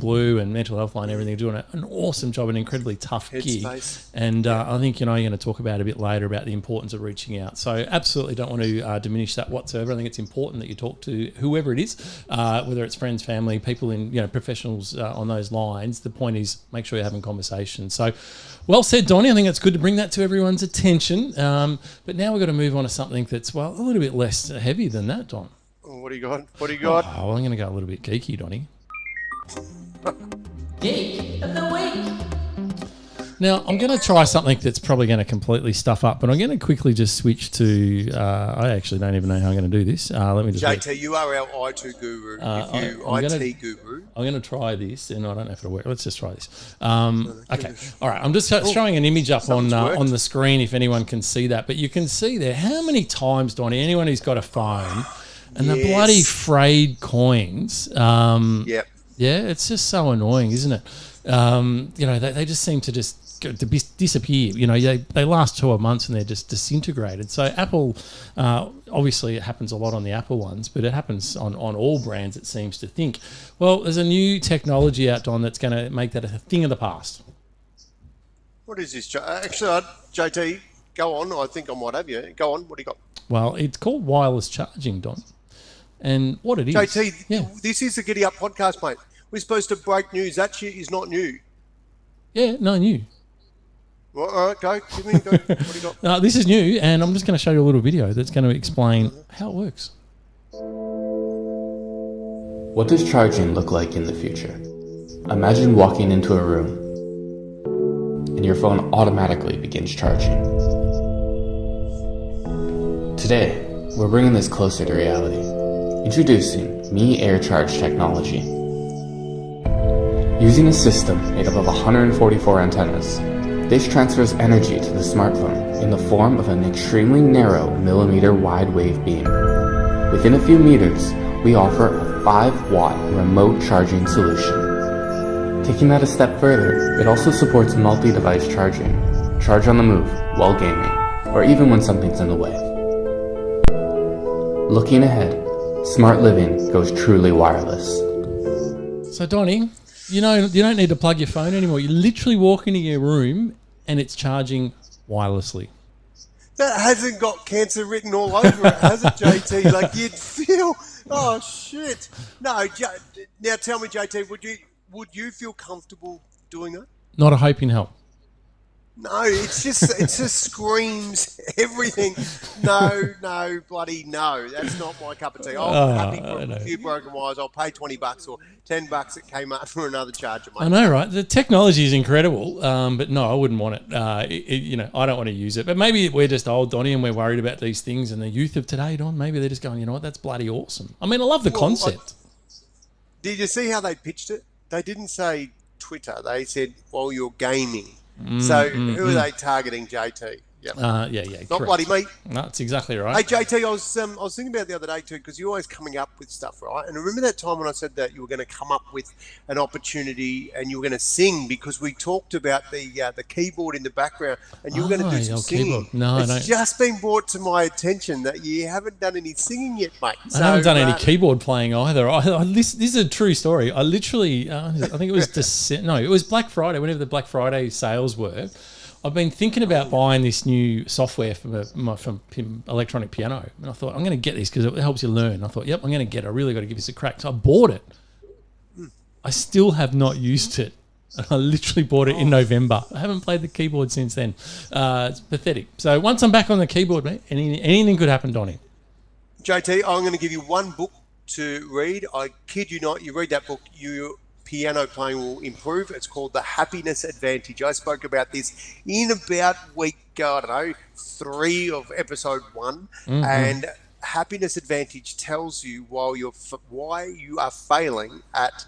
Blue and Mental Health Line, everything, are doing an awesome job, an incredibly tough gig. And I think you're going to talk about a bit later about the importance of reaching out. So absolutely don't want to diminish that whatsoever. I think it's important that you talk to whoever it is, whether it's friends, family, people in professionals on those lines. The point is, make sure you're having conversations. So, well said, Donnie. I think it's good to bring that to everyone's attention. But now we've got to move on to something that's a little bit less heavy than that, Don. What do you got? Oh, well, I'm going to go a little bit geeky, Donnie. Geek of the week. Now, I'm going to try something that's probably going to completely stuff up, but I'm going to quickly just switch to... I actually don't even know how I'm going to do this. Let me just... JT, you are our IT guru. IT guru. I'm going to try this, and I don't know if it'll work. Let's just try this. Okay. All right. I'm just showing an image up on the screen if anyone can see that. But you can see there how many times, Donnie, anyone who's got a phone, and the bloody frayed coins... Yep. Yeah, it's just so annoying, isn't it? They just seem to disappear. They last 12 months and they're just disintegrated. So Apple, obviously it happens a lot on the Apple ones, but it happens on all brands, it seems to think. Well, there's a new technology out, Don, that's going to make that a thing of the past. What is this? Actually, JT, go on. I think I might have you. Go on. What do you got? Well, it's called wireless charging, Don. And what it is... JT, this is the Giddy Up podcast, mate. We're supposed to break news. That shit is not new. Yeah, no, new. Well, all right, go. Give me, go. What do you got? No, this is new, and I'm just going to show you a little video that's going to explain how it works. What does charging look like in the future? Imagine walking into a room, and your phone automatically begins charging. Today, we're bringing this closer to reality. Introducing Mi Air Charge technology. Using a system made up of 144 antennas, this transfers energy to the smartphone in the form of an extremely narrow millimeter wide wave beam. Within a few meters, we offer a 5-watt remote charging solution. Taking that a step further, it also supports multi-device charging, charge on the move while gaming, or even when something's in the way. Looking ahead, smart living goes truly wireless. So, Donnie, you don't need to plug your phone anymore. You literally walk into your room and it's charging wirelessly. That hasn't got cancer written all over it, has it, JT? Like, you'd feel, oh, shit. No, now tell me, JT, would you feel comfortable doing that? Not a hope in hell. No, it just screams everything. No, bloody no. That's not my cup of tea. I'm happy for a few broken wires. I'll pay $20 or $10 at Kmart for another charger, mate. I know, right? The technology is incredible, but no, I wouldn't want it. I don't want to use it. But maybe we're just old, Donnie, and we're worried about these things. And the youth of today, Don, maybe they're just going, you know what? That's bloody awesome. I mean, I love the concept. Did you see how they pitched it? They didn't say Twitter. They said, while you're gaming. Who are they targeting, JT? Yep. Yeah. Not correct. bloody me. No, that's exactly right. Hey, JT, I was thinking about it the other day too, because you're always coming up with stuff, right? And remember that time when I said that you were going to come up with an opportunity and you were going to sing, because we talked about the keyboard in the background and you were going to do some singing. Keyboard. It's just been brought to my attention that you haven't done any singing yet, mate. I haven't done any keyboard playing either. This is a true story. I literally, I think it was it was Black Friday, whenever the Black Friday sales were. I've been thinking about buying this new software from electronic piano, and I thought I'm going to get this because it helps you learn. I thought, yep, I'm going to get it. I really got to give this a crack. So I bought it. I still have not used it. I literally bought it in November. I haven't played the keyboard since then. It's pathetic. So once I'm back on the keyboard, mate, anything could happen, Donnie. JT, I'm going to give you one book to read. I kid you not. You read that book, your piano playing will improve. It's called The Happiness Advantage. I spoke about this in about week, 3 of episode 1. Mm-hmm. And Happiness Advantage tells you why you are failing at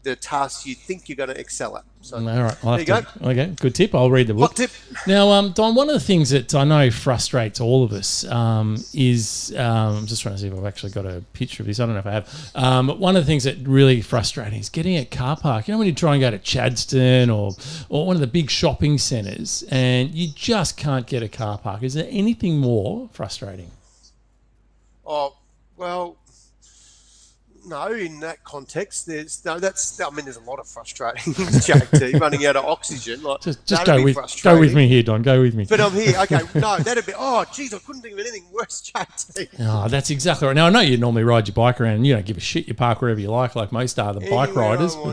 the tasks you think you're going to excel at. So, all right, there you go. Okay, good tip. I'll read the book. Hot tip. Now, Don, one of the things that I know frustrates all of us is I'm just trying to see if I've actually got a picture of this. I don't know if I have. But one of the things that really frustrating is getting a car park. You know, when you try and go to Chadstone or one of the big shopping centres and you just can't get a car park. Is there anything more frustrating? Oh, well, no, in that context, there's a lot of frustrating things, JT, running out of oxygen. Like, just go with me here, Don. Go with me. But I'm here. Okay, no, that'd be, geez, I couldn't think of anything worse, JT. Oh, that's exactly right. Now, I know you normally ride your bike around and you don't give a shit. You park wherever you like most other bike riders. But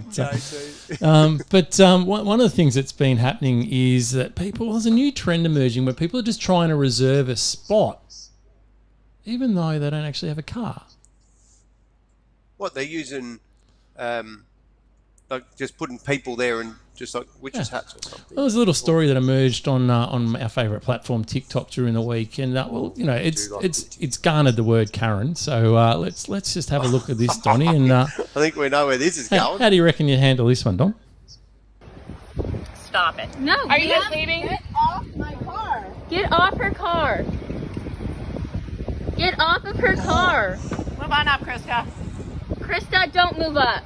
one of the things that's been happening is that there's a new trend emerging where people are just trying to reserve a spot, even though they don't actually have a car. What, they're using, just putting people there and just like witches' hats or something? Well, there's a little story that emerged on our favourite platform, TikTok, during the week, and it's garnered the word Karen. So let's just have a look at this, Donnie. And I think we know where this is going. How do you reckon you handle this one, Don? Stop it. No. Are you guys leaving? Get off my car. Get off her car. Get off of her car. Move on up, Krista. Krista, don't move up.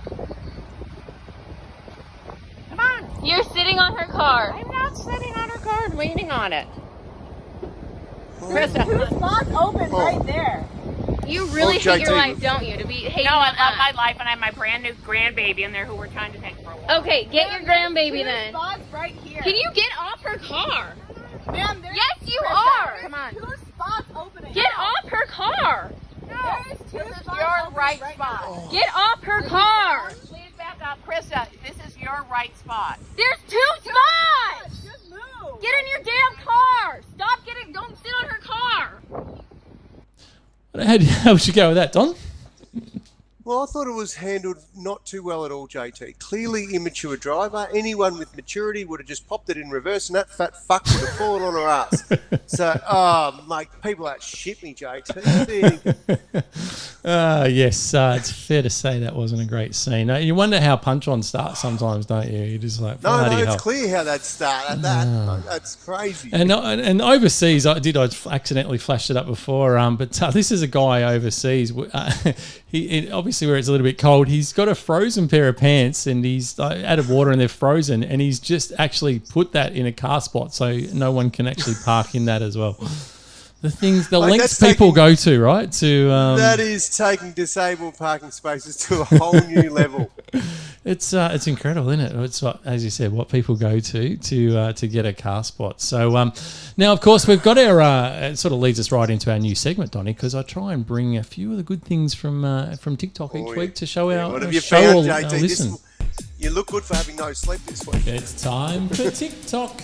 Come on. You're sitting on her car. I'm not sitting on her car. I'm leaning on it. Krista. 2 spots open right there. You really hate your life, don't you? To be hating No, I love my life, and I have my brand new grandbaby in there who we're trying to take for a walk. Okay, get your grandbaby then. 2 spots right here. Can you get off her car? Ma'am, Yes, you Krista, are. Come on. 2 spots opening. Get off her car. There's 2 This is spots your opening right right spot. now. Get off her car. Please back up. Krista, this is your right spot. There's 2 spots. Just move. Get in your damn car. Don't sit on her car. How would you go with that, Don? Well, I thought it was handled not too well at all, JT. Clearly immature driver. Anyone with maturity would have just popped it in reverse and that fat fuck would have fallen on her ass. So, mate, people that shit me, JT. Yes, it's fair to say that wasn't a great scene. You wonder how punch-on starts sometimes, don't you? You're just like, No, bloody it's hell. clear how that started. That's crazy. And overseas, I accidentally flashed it up before, but this is a guy overseas. He obviously where it's a little bit cold, he's got a frozen pair of pants and he's added water and they're frozen, and he's just actually put that in a car spot so no one can actually park in that as well. The things, the Mate, lengths that's people taking- go to, right? To that is taking disabled parking spaces to a whole new level. it's incredible, isn't it? It's what, as you said, what people go to get a car spot. So now, of course, we've got our. It sort of leads us right into our new segment, Donnie, because I try and bring a few of the good things from TikTok each week to show our What have you show found, all JT? listen. You look good for having no sleep this week. It's time for TikTok.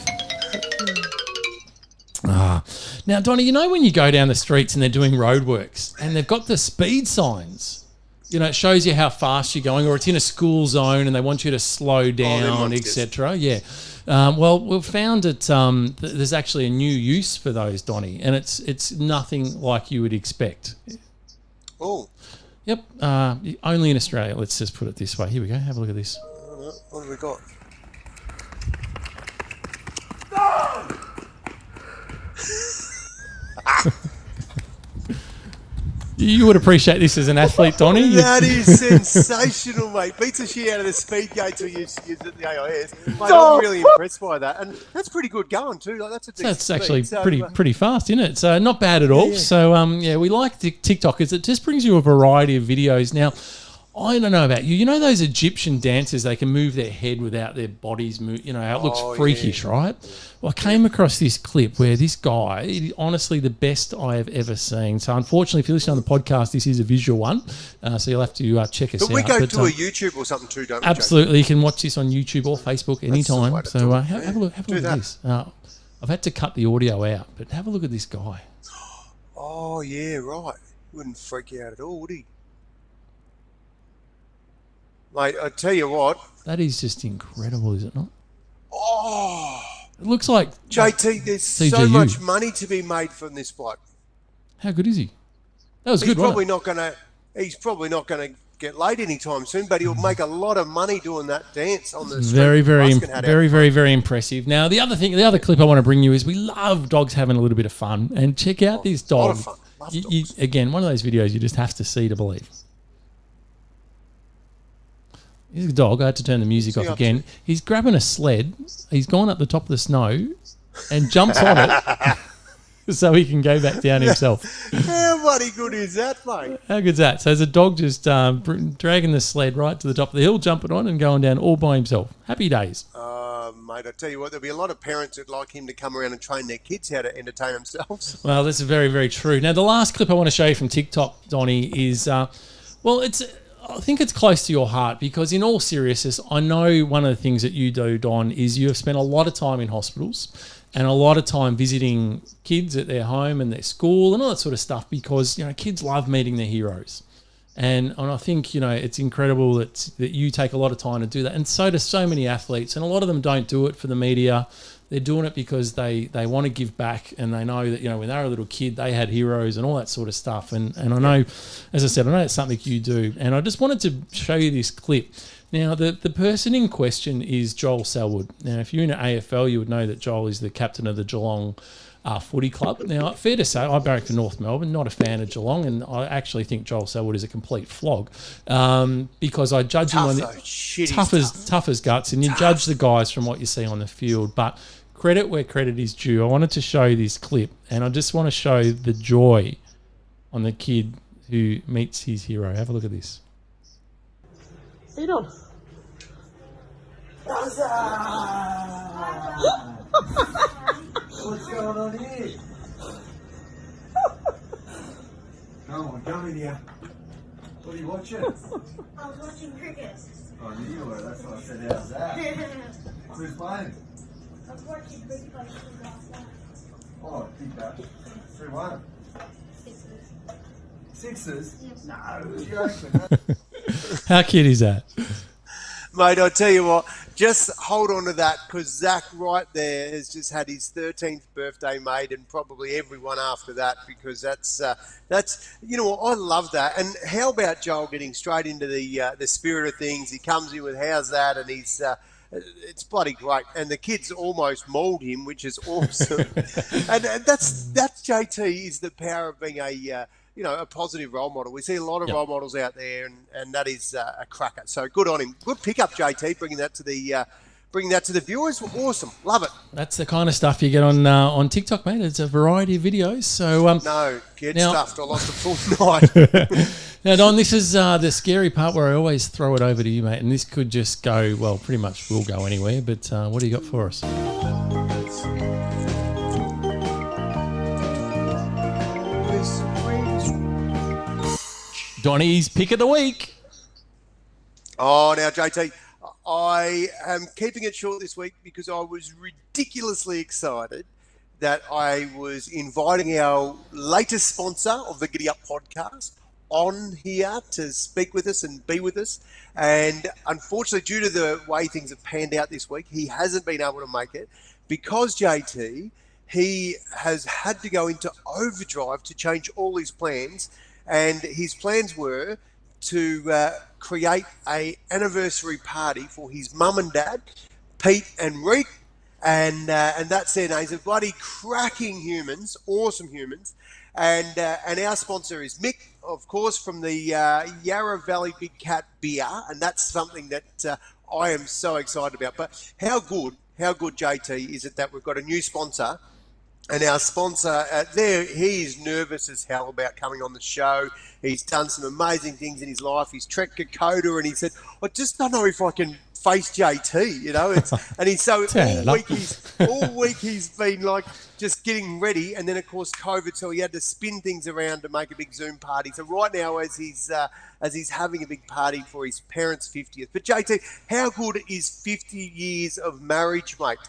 Now, Donnie, you know when you go down the streets and they're doing roadworks and they've got the speed signs, you know, it shows you how fast you're going, or it's in a school zone and they want you to slow down, etc. Yeah. Well, we've found that there's actually a new use for those, Donnie, and it's nothing like you would expect. Oh. Yep. Only in Australia. Let's just put it this way. Here we go. Have a look at this. What have we got? You would appreciate this as an athlete, Donnie. That is sensational, mate. Beats the shit out of the speed gates we used to use at the AIS. Mate, I'm really impressed by that. And that's pretty good going, too. Like, that's a decent That's actually speed. So, pretty fast, isn't it? So not bad at all. Yeah. So we like TikTok because it just brings you a variety of videos. Now, I don't know about you. You know those Egyptian dancers, they can move their head without their bodies move. You know, how it looks freakish, right? Well, I came across this clip where this guy, honestly, the best I have ever seen. So unfortunately, if you listen on the podcast, this is a visual one. So you'll have to check us out. But we go to a YouTube or something too, don't we? Absolutely. You can watch this on YouTube or Facebook anytime. way to So do it. have a look at this. I've had to cut the audio out, but have a look at this guy. Oh, yeah, right. Wouldn't freak you out at all, would he? Mate, I tell you what. That is just incredible, is it not? Oh, It looks like JT, there's so CGU. much money to be made from this bloke. How good is he? That was He's good, wasn't probably it? not gonna. He's probably not gonna get laid anytime soon, but he'll make a lot of money doing that dance on the street. Very, very, Busking hat out. very impressive. Now, the other clip I want to bring you is we love dogs having a little bit of fun, and check out this dog. A lot of fun. Love dogs. Again, one of those videos you just have to see to believe. Here's a dog. I had to turn the music off again. He's grabbing a sled. He's gone up the top of the snow and jumps on it so he can go back down himself. How bloody good is that, mate? How good's that? So there's a dog just dragging the sled right to the top of the hill, jumping on and going down all by himself. Happy days. Mate, I tell you what, there'll be a lot of parents who'd like him to come around and train their kids how to entertain themselves. Well, that's very true. Now, the last clip I want to show you from TikTok, Donnie, is, I think it's close to your heart because in all seriousness, I know one of the things that you do, Don, is you have spent a lot of time in hospitals and a lot of time visiting kids at their home and their school and all that sort of stuff because, you know, kids love meeting their heroes. And I think, you know, it's incredible that you take a lot of time to do that. And so do so many athletes. And a lot of them don't do it for the media. They're doing it because they want to give back and they know that, you know, when they were a little kid, they had heroes and all that sort of stuff. And I know, as I said, I know it's something you do. And I just wanted to show you this clip. Now, the person in question is Joel Selwood. Now, if you're in AFL, you would know that Joel is the captain of the Geelong footy club. Now, fair to say, I barrack for North Melbourne, not a fan of Geelong, and I actually think Joel Selwood is a complete flog because I judge him on tough as guts, and you judge the guys from what you see on the field. But credit where credit is due. I wanted to show this clip, and I just want to show the joy on the kid who meets his hero. Have a look at this. How you doing? What's going on here? Come on, come in here. What are you watching? I was watching cricket. I knew you were, that's what I said, how's that? Who's playing? I was watching cricket last night. Oh, keep that. 3-1. Sixers? Yes. No, joking. How cute is that? Mate, I tell you what, just hold on to that because Zach right there has just had his 13th birthday made and probably everyone after that because that's you know what, I love that. And how about Joel getting straight into the spirit of things? He comes in with how's that and he's it's bloody great. And the kids almost mauled him, which is awesome. and that's JT is the power of being a positive role model. We see a lot of role models out there, and that is a cracker. So good on him. Good pickup, JT, bringing that to the bring that to the viewers. Awesome. Love it. That's the kind of stuff you get on TikTok, mate. It's a variety of videos. So No, get stuffed. I lost a full night. Now, Don, this is the scary part where I always throw it over to you, mate. And this could just go, well, pretty much will go anywhere. But what do you got for us? Donnie's pick of the week. Oh, now, JT, I am keeping it short this week because I was ridiculously excited that I was inviting our latest sponsor of the Giddy Up podcast on here to speak with us and be with us. And unfortunately, due to the way things have panned out this week, he hasn't been able to make it because, JT, he has had to go into overdrive to change all his plans. And his plans were to create a anniversary party for his mum and dad, Pete and Reek, and that's their names. They're bloody cracking humans, awesome humans, and our sponsor is Mick, of course, from the Yarra Valley Big Cat Beer, and that's something that I am so excited about. But how good, JT, is it that we've got a new sponsor? And our sponsor, he is nervous as hell about coming on the show. He's done some amazing things in his life. He's trekked Kokoda, and he said, I just don't know if I can face JT, you know. And he's so all week he's been like just getting ready, and then of course COVID, so he had to spin things around to make a big Zoom party. So right now, as he's having a big party for his parents' 50th. But JT, how good is 50 years of marriage, mate?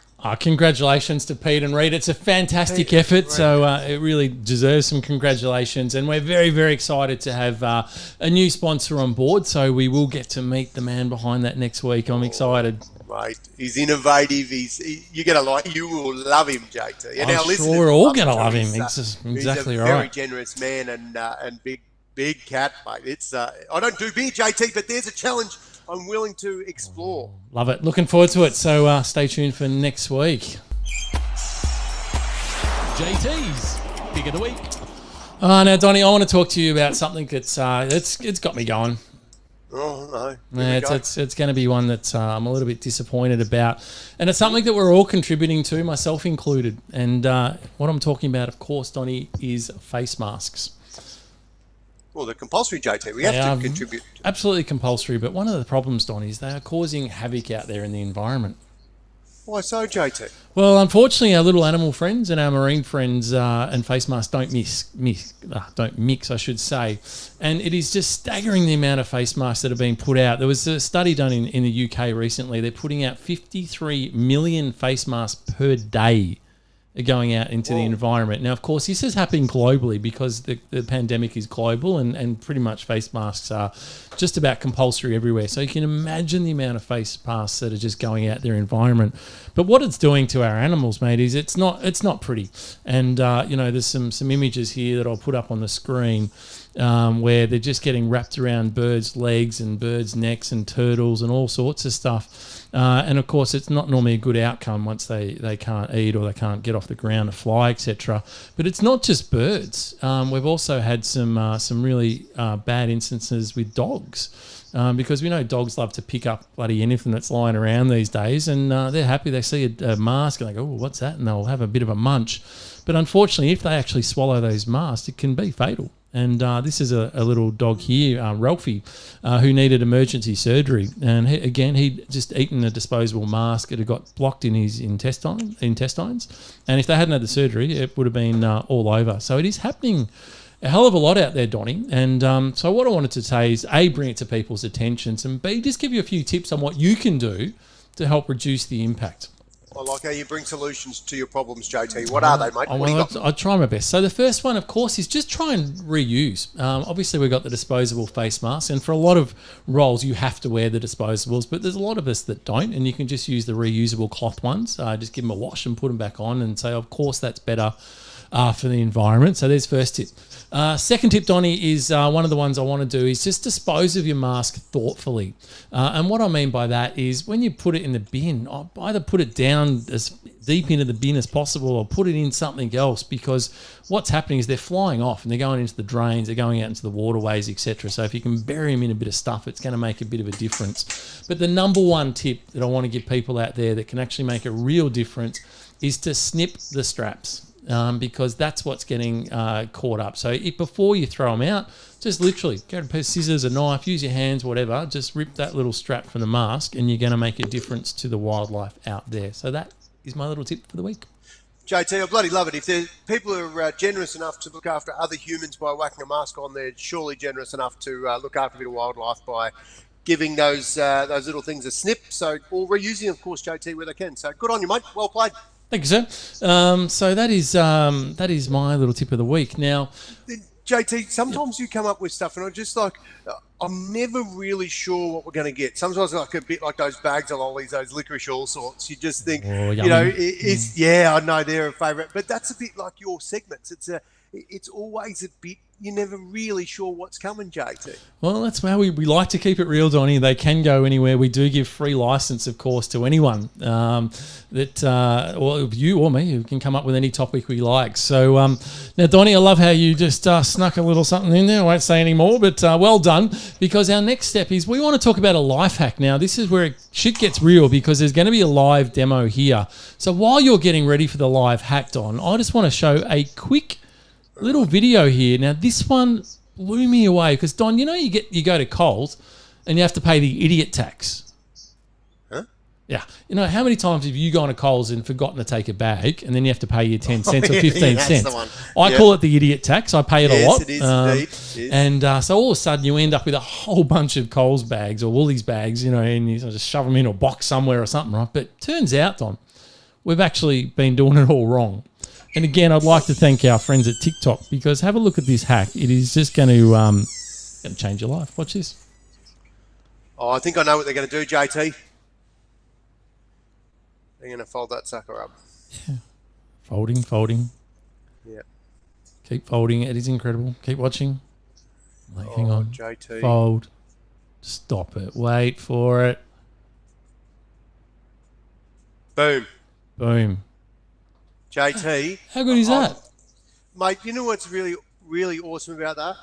Congratulations to Pete and Reed. It's a fantastic effort, so it really deserves some congratulations. And we're very, very excited to have a new sponsor on board, so we will get to meet the man behind that next week. I'm excited. Mate, he's innovative. You will love him, JT. And I'm sure we're all going to love him. He's exactly he's a right. very generous man and big cat, mate. It's I don't do beer, JT, but there's a challenge I'm willing to explore. Love it. Looking forward to it. So stay tuned for next week. JT's Pick of the Week. Now, Donnie, I want to talk to you about something that's it's got me going. Oh, no. Yeah, it's going to be one that I'm a little bit disappointed about. And it's something that we're all contributing to, myself included. And what I'm talking about, of course, Donnie, is face masks. Well, they're compulsory, JT. We have to contribute. Absolutely compulsory. But one of the problems, Don, is they are causing havoc out there in the environment. Why so, JT? Well, unfortunately, our little animal friends and our marine friends and face masks don't mix, I should say. And it is just staggering the amount of face masks that have been put out. There was a study done in the UK recently. They're putting out 53 million face masks per day going out into the environment. Now, of course, this is happening globally because the pandemic is global and pretty much face masks are just about compulsory everywhere. So you can imagine the amount of face masks that are just going out their environment. But what it's doing to our animals, mate, is it's not pretty. And, there's some images here that I'll put up on the screen where they're just getting wrapped around birds' legs and birds' necks and turtles and all sorts of stuff. And of course, it's not normally a good outcome once they can't eat or they can't get off the ground to fly, etc. But it's not just birds. We've also had some really bad instances with dogs. Because we know dogs love to pick up bloody anything that's lying around these days, and they're happy. They see a mask and they go, "Oh, what's that?" And they'll have a bit of a munch. But unfortunately, if they actually swallow those masks, it can be fatal. And this is a little dog here, Ralphie, who needed emergency surgery. And he'd just eaten a disposable mask. It had got blocked in his intestines. And if they hadn't had the surgery, it would have been all over. So it is happening a hell of a lot out there, Donnie. And so what I wanted to say is, A, bring it to people's attentions, and B, just give you a few tips on what you can do to help reduce the impact. I like how you bring solutions to your problems, JT. What are they, mate? I try my best. So the first one, of course, is just try and reuse. Obviously, we've got the disposable face masks, and for a lot of roles, you have to wear the disposables, but there's a lot of us that don't, and you can just use the reusable cloth ones. Just give them a wash and put them back on and say, of course, that's better for the environment. So there's first tip. Second tip, Donnie, is one of the ones I want to do is just dispose of your mask thoughtfully. And what I mean by that is when you put it in the bin, either put it down as deep into the bin as possible or put it in something else, because what's happening is they're flying off and they're going into the drains, they're going out into the waterways, etc. So if you can bury them in a bit of stuff, it's going to make a bit of a difference. But the number one tip that I want to give people out there that can actually make a real difference is to snip the straps. Because that's what's getting caught up. So before you throw them out, just literally get a pair of scissors, a knife, use your hands, whatever. Just rip that little strap from the mask and you're going to make a difference to the wildlife out there. So that is my little tip for the week. JT, I bloody love it. If people are generous enough to look after other humans by whacking a mask on, they're surely generous enough to look after a bit of wildlife by giving those little things a snip. So, or reusing, of course, JT, where they can. So good on you, mate. Well played. Thank you, sir. So that is my little tip of the week. Now, JT, sometimes you come up with stuff, and I'm just like, I'm never really sure what we're going to get. Sometimes like a bit like those bags of lollies, those licorice all sorts. You just think, I know they're a favourite, but that's a bit like your segments. It's always a bit. You're never really sure what's coming, JT. Well, that's why we like to keep it real, Donnie. They can go anywhere. We do give free license, of course, to anyone or you or me who can come up with any topic we like. So now, Donnie, I love how you just snuck a little something in there. I won't say any more, but well done, because our next step is we want to talk about a life hack. Now, this is where shit gets real because there's going to be a live demo here. So while you're getting ready for the live hack, Don, I just want to show a quick little video here. Now, this one blew me away because, Don, you go to Coles and you have to pay the idiot tax. Huh? Yeah. How many times have you gone to Coles and forgotten to take a bag and then you have to pay your 10 cents or 15 cents? I call it the idiot tax. I pay it a lot. It is indeed. And so all of a sudden you end up with a whole bunch of Coles bags or Woolies bags, and you just shove them in a box somewhere or something, right? But turns out, Don, we've actually been doing it all wrong. And again, I'd like to thank our friends at TikTok, because have a look at this hack. It is just going to change your life. Watch this. Oh, I think I know what they're going to do, JT. They're going to fold that sucker up. Yeah. Folding. Yeah. Keep folding. It is incredible. Keep watching. Hang on. JT. Fold. Stop it. Wait for it. Boom. JT. How good is that? Mate, you know what's really, really awesome about that?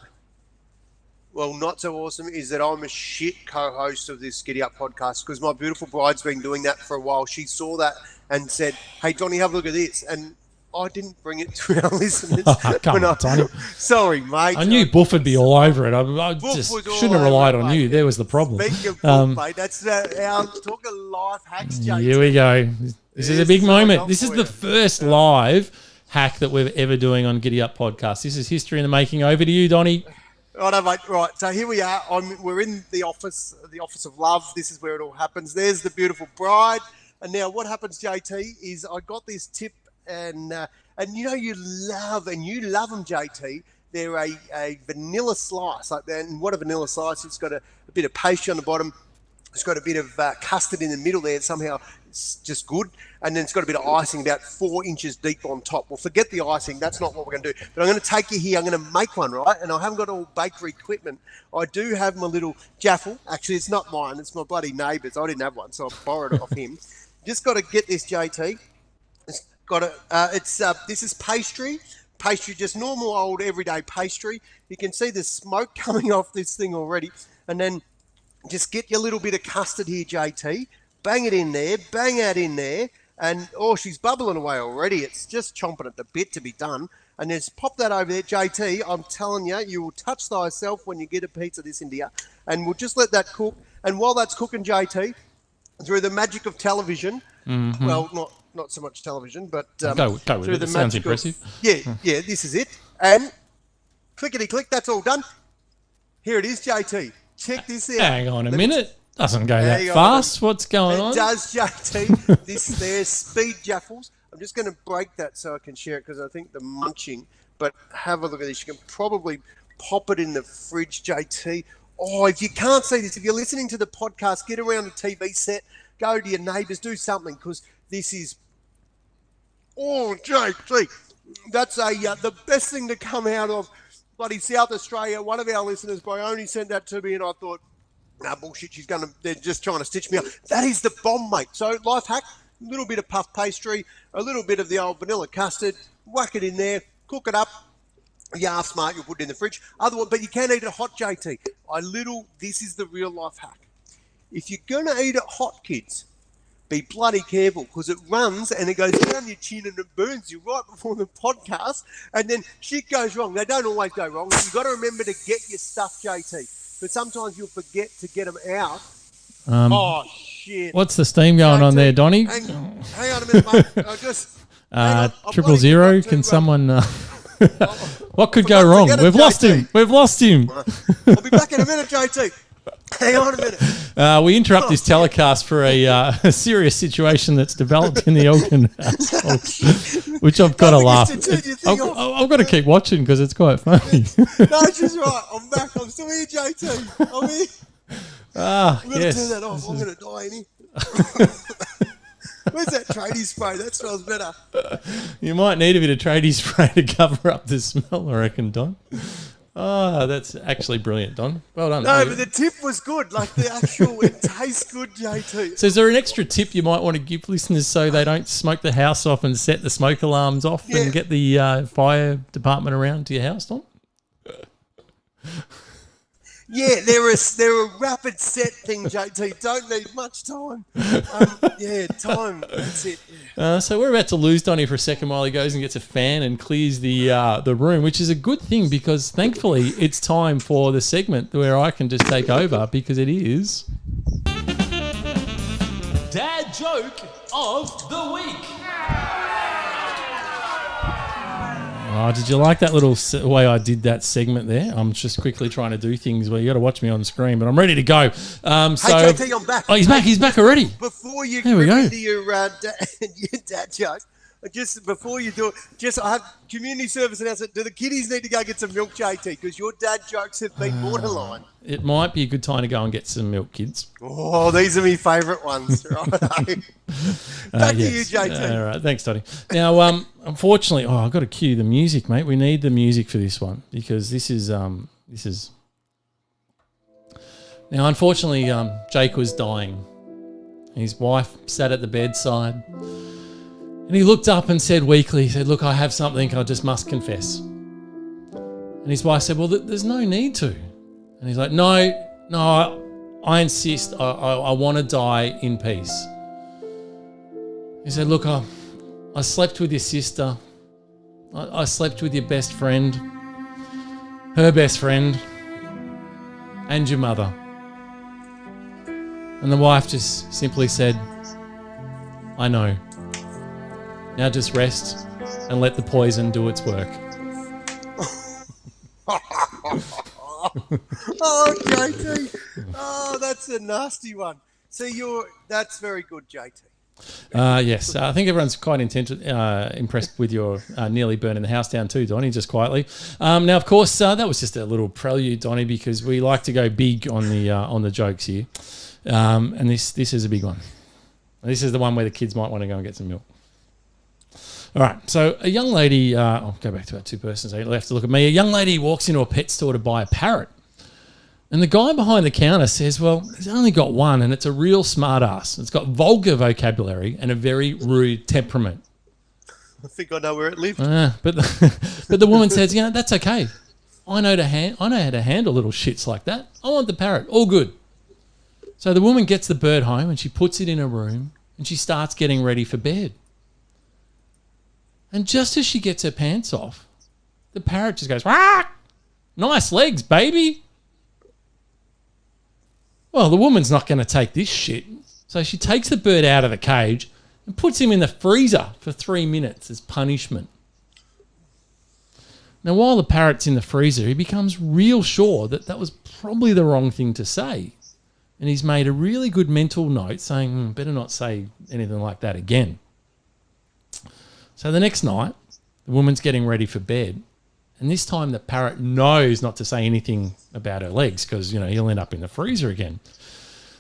Well, not so awesome is that I'm a shit co-host of this Giddy Up podcast, because my beautiful bride's been doing that for a while. She saw that and said, hey, Donnie, have a look at this. And I didn't bring it to our listeners. Come on, Tony. Sorry, mate. I knew Buff would be all over it. I just shouldn't have relied on you. There was the problem. Speaking of Buff, mate, that's our talking live hacks, JT. Here we go. This is a big moment. This is the first live hack that we're ever doing on Giddy Up Podcast. This is history in the making. Over to you, Donnie. Right, mate. Right, so here we are. We're in the office of love. This is where it all happens. There's the beautiful bride. And now what happens, JT, is I got this tip, and you love them, JT. They're a vanilla slice. And what a vanilla slice, it's got a bit of pastry on the bottom. It's got a bit of custard in the middle there. Somehow it's just good. And then it's got a bit of icing about 4 inches deep on top. Well, forget the icing. That's not what we're going to do. But I'm going to take you here. I'm going to make one, right? And I haven't got all bakery equipment. I do have my little jaffle. Actually, it's not mine. It's my bloody neighbour's. I didn't have one, so I borrowed it off him. Just got to get this, JT. It's got to. This is pastry. Pastry, just normal old everyday pastry. You can see the smoke coming off this thing already. And then just get your little bit of custard here, JT. Bang it in there. Bang out in there. And, she's bubbling away already. It's just chomping at the bit to be done. And just pop that over there, JT. I'm telling you, you will touch thyself when you get a piece of this in here. And we'll just let that cook. And while that's cooking, JT, through the magic of television, well, not so much television, but go with it. It sounds impressive. Yeah, this is it. And clickety-click, that's all done. Here it is, JT. Check this out. Hang on a minute. Doesn't go that fast. What's going on? It does, JT. There's speed jaffles. I'm just going to break that so I can share it, because I think the munching. But have a look at this. You can probably pop it in the fridge, JT. Oh, if you can't see this, if you're listening to the podcast, get around the TV set, go to your neighbours, do something, because this is... Oh, JT. That's the best thing to come out of bloody South Australia. One of our listeners, Bryony, sent that to me, and I thought, nah, bullshit, they're just trying to stitch me up. That is the bomb, mate. So life hack, a little bit of puff pastry, a little bit of the old vanilla custard, whack it in there, cook it up. You're half smart, you'll put it in the fridge. Otherwise, but you can eat it hot, JT. This is the real life hack. If you're going to eat it hot, kids, be bloody careful, because it runs and it goes down your chin and it burns you right before the podcast, and then shit goes wrong. They don't always go wrong. You've got to remember to get your stuff, JT. But sometimes you'll forget to get them out. Oh, shit. What's the steam going on there, Donnie? Hang on a minute, mate. I just... 000, can someone... what could go wrong? We've lost him. We've lost him. I'll be back in a minute, JT. Hang on a minute. We interrupt this telecast for a serious situation that's developed in the Elgin household, which I've got to laugh. I've got to keep watching because it's quite funny. No, she's right. I'm back. I'm still here, JT. I'm here. I'm going to turn that off. I'm going to die in here. Where's that tradie spray? That smells better. You might need a bit of tradie spray to cover up the smell, I reckon, Don. Oh, that's actually brilliant, Don. Well done. No, but the tip was good. Like the actual, it tastes good, JT. So is there an extra tip you might want to give listeners so they don't smoke the house off and set the smoke alarms off and get the fire department around to your house, Don? Yeah, they're a rapid set thing, JT. Don't need much time. Time. That's it. Yeah. So we're about to lose Donnie for a second while he goes and gets a fan and clears the room, which is a good thing because thankfully it's time for the segment where I can just take over because it is Dad Joke of the Week. Oh, did you like that little way I did that segment there? I'm just quickly trying to do things where you got to watch me on the screen, but I'm ready to go. Hey, JT, I'm back. Oh, he's back. He's back already. Before you get into your dad joke, just before you do it, I have community service announcement. Do the kiddies need to go get some milk, JT? Because your dad jokes have been borderline. It might be a good time to go and get some milk, kids. Oh, these are my favourite ones. Right? Back to you, JT. All right, thanks, Donnie. Now, unfortunately, I've got to cue the music, mate. We need the music for this one because this is. Now, unfortunately, Jake was dying. His wife sat at the bedside. And he looked up and said weakly, he said, look, I have something I just must confess. And his wife said, well, there's no need to. And he's like, no, I insist. I want to die in peace. He said, look, I slept with your sister. I slept with your best friend, her best friend, and your mother. And the wife just simply said, I know. Now just rest and let the poison do its work. Oh, JT. Oh, that's a nasty one. See, that's very good, JT. Yes, I think everyone's quite impressed with your nearly burning the house down too, Donnie, just quietly. Now, of course, that was just a little prelude, Donnie, because we like to go big on the jokes here. And this is a big one. This is the one where the kids might want to go and get some milk. All right, so a young lady, I'll go back to our two persons, you'll have to look at me. A young lady walks into a pet store to buy a parrot. And the guy behind the counter says, well, he's only got one and it's a real smart ass. It's got vulgar vocabulary and a very rude temperament. I think I know where it lived. But the woman says, that's okay. I know how to handle little shits like that. I want the parrot. All good. So the woman gets the bird home and she puts it in a room and she starts getting ready for bed. And just as she gets her pants off, the parrot just goes, "Wah! Nice legs, baby." Well, the woman's not going to take this shit. So she takes the bird out of the cage and puts him in the freezer for 3 minutes as punishment. Now, while the parrot's in the freezer, he becomes real sure that was probably the wrong thing to say. And he's made a really good mental note saying, better not say anything like that again. So the next night, the woman's getting ready for bed. And this time the parrot knows not to say anything about her legs because, he'll end up in the freezer again.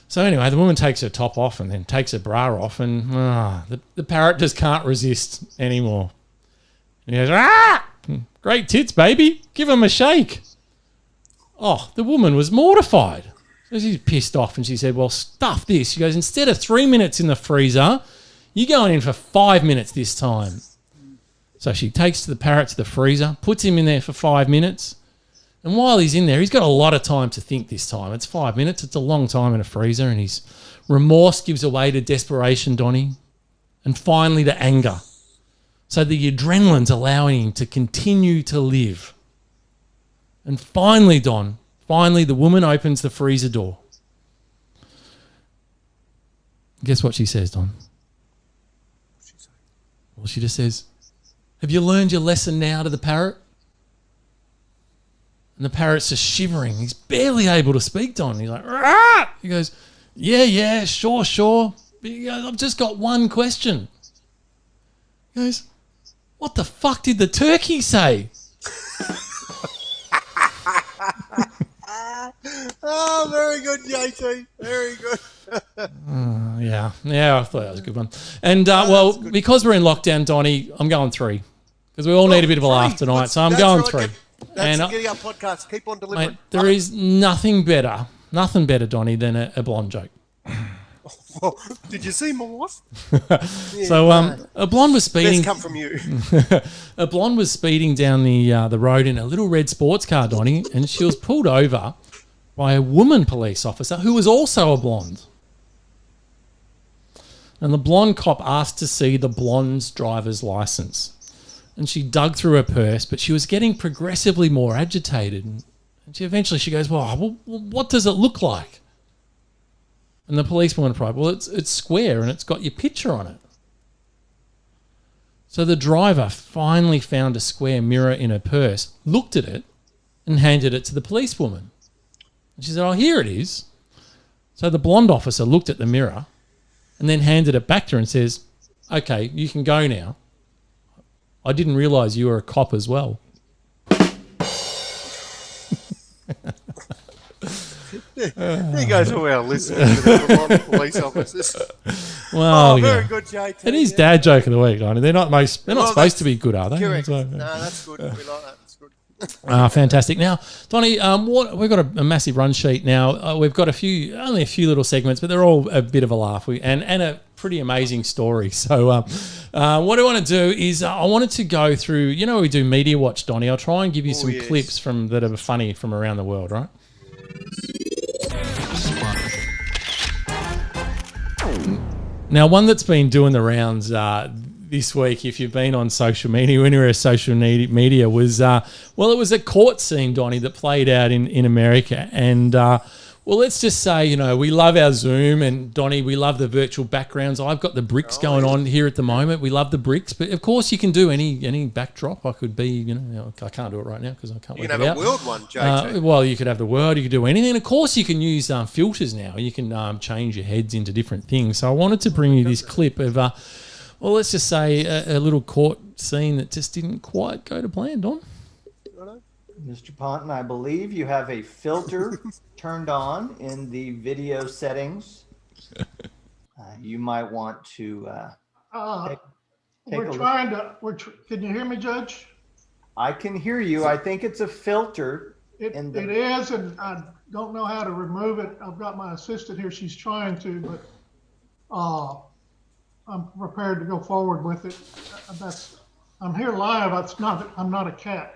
So anyway, the woman takes her top off and then takes her bra off and the parrot just can't resist anymore. And he goes, ah! Great tits, baby. Give him a shake. Oh, the woman was mortified. So she's pissed off and she said, well, stuff this. She goes, instead of 3 minutes in the freezer, you're going in for 5 minutes this time. So she takes the parrot to the freezer, puts him in there for 5 minutes. And while he's in there, he's got a lot of time to think this time. It's 5 minutes. It's a long time in a freezer. And his remorse gives away to desperation, Donnie. And finally to anger. So the adrenaline's allowing him to continue to live. And finally, Don, the woman opens the freezer door. Guess what she says, Don? Well, she just says, have you learned your lesson now to the parrot? And the parrot's just shivering. He's barely able to speak, Don. He's like, ah! He goes, yeah, sure. But he goes, I've just got one question. He goes, what the fuck did the turkey say? Oh, very good, JT. Very good. Yeah, I thought that was a good one. And, because we're in lockdown, Donnie, I'm going 3. Because we all need a bit of a laugh tonight, so I'm going 3. That's the Giddy Up podcast. Keep on delivering. Mate, there is nothing better, Donnie, than a blonde joke. Well, did you see my wife? A blonde was speeding. Best come from you. A blonde was speeding down the road in a little red sports car, Donnie, and she was pulled over by a woman police officer who was also a blonde. And the blonde cop asked to see the blonde's driver's license. And she dug through her purse, but she was getting progressively more agitated. And she goes, well, what does it look like? And the policewoman replied, well, it's square and it's got your picture on it. So the driver finally found a square mirror in her purse, looked at it, and handed it to the policewoman. And she said, oh, here it is. So the blonde officer looked at the mirror and then handed it back to her and says, okay, you can go now. I didn't realise you were a cop as well. There goes all our listeners with the police officers. Well, very good, JT. It is dad joke of the week, Donnie. They're not supposed to be good, are they? Correct. So, no, that's good. We like that. That's good. Fantastic. Now, Donnie, we've got a massive run sheet now. We've got only a few little segments, but they're all a bit of a laugh and a pretty amazing story. So what I want to do is I wanted to go through, we do Media Watch, Donnie. I'll try and give you some clips that are funny from around the world, right? Now, one that's been doing the rounds this week, if you've been on social media, anywhere social media, was, it was a court scene, Donnie, that played out in America. And, let's just say, we love our Zoom and, Donnie, we love the virtual backgrounds. I've got the bricks going on here at the moment. We love the bricks. But, of course, you can do any backdrop. I could be, I can't do it right now because I can't work it out. You can have a world one, JT. You could have the world. You could do anything. And, of course, you can use filters now. You can change your heads into different things. So I wanted to bring you this clip of, let's just say a little court scene that just didn't quite go to plan, Don. Mr. Ponton, I believe you have a filter turned on in the video settings. You might want to take we're trying to. Can you hear me, Judge? I can hear you. I think it's a filter. It is, and I don't know how to remove it. I've got my assistant here. She's trying to, but I'm prepared to go forward with it. I'm here live. I'm not a cat.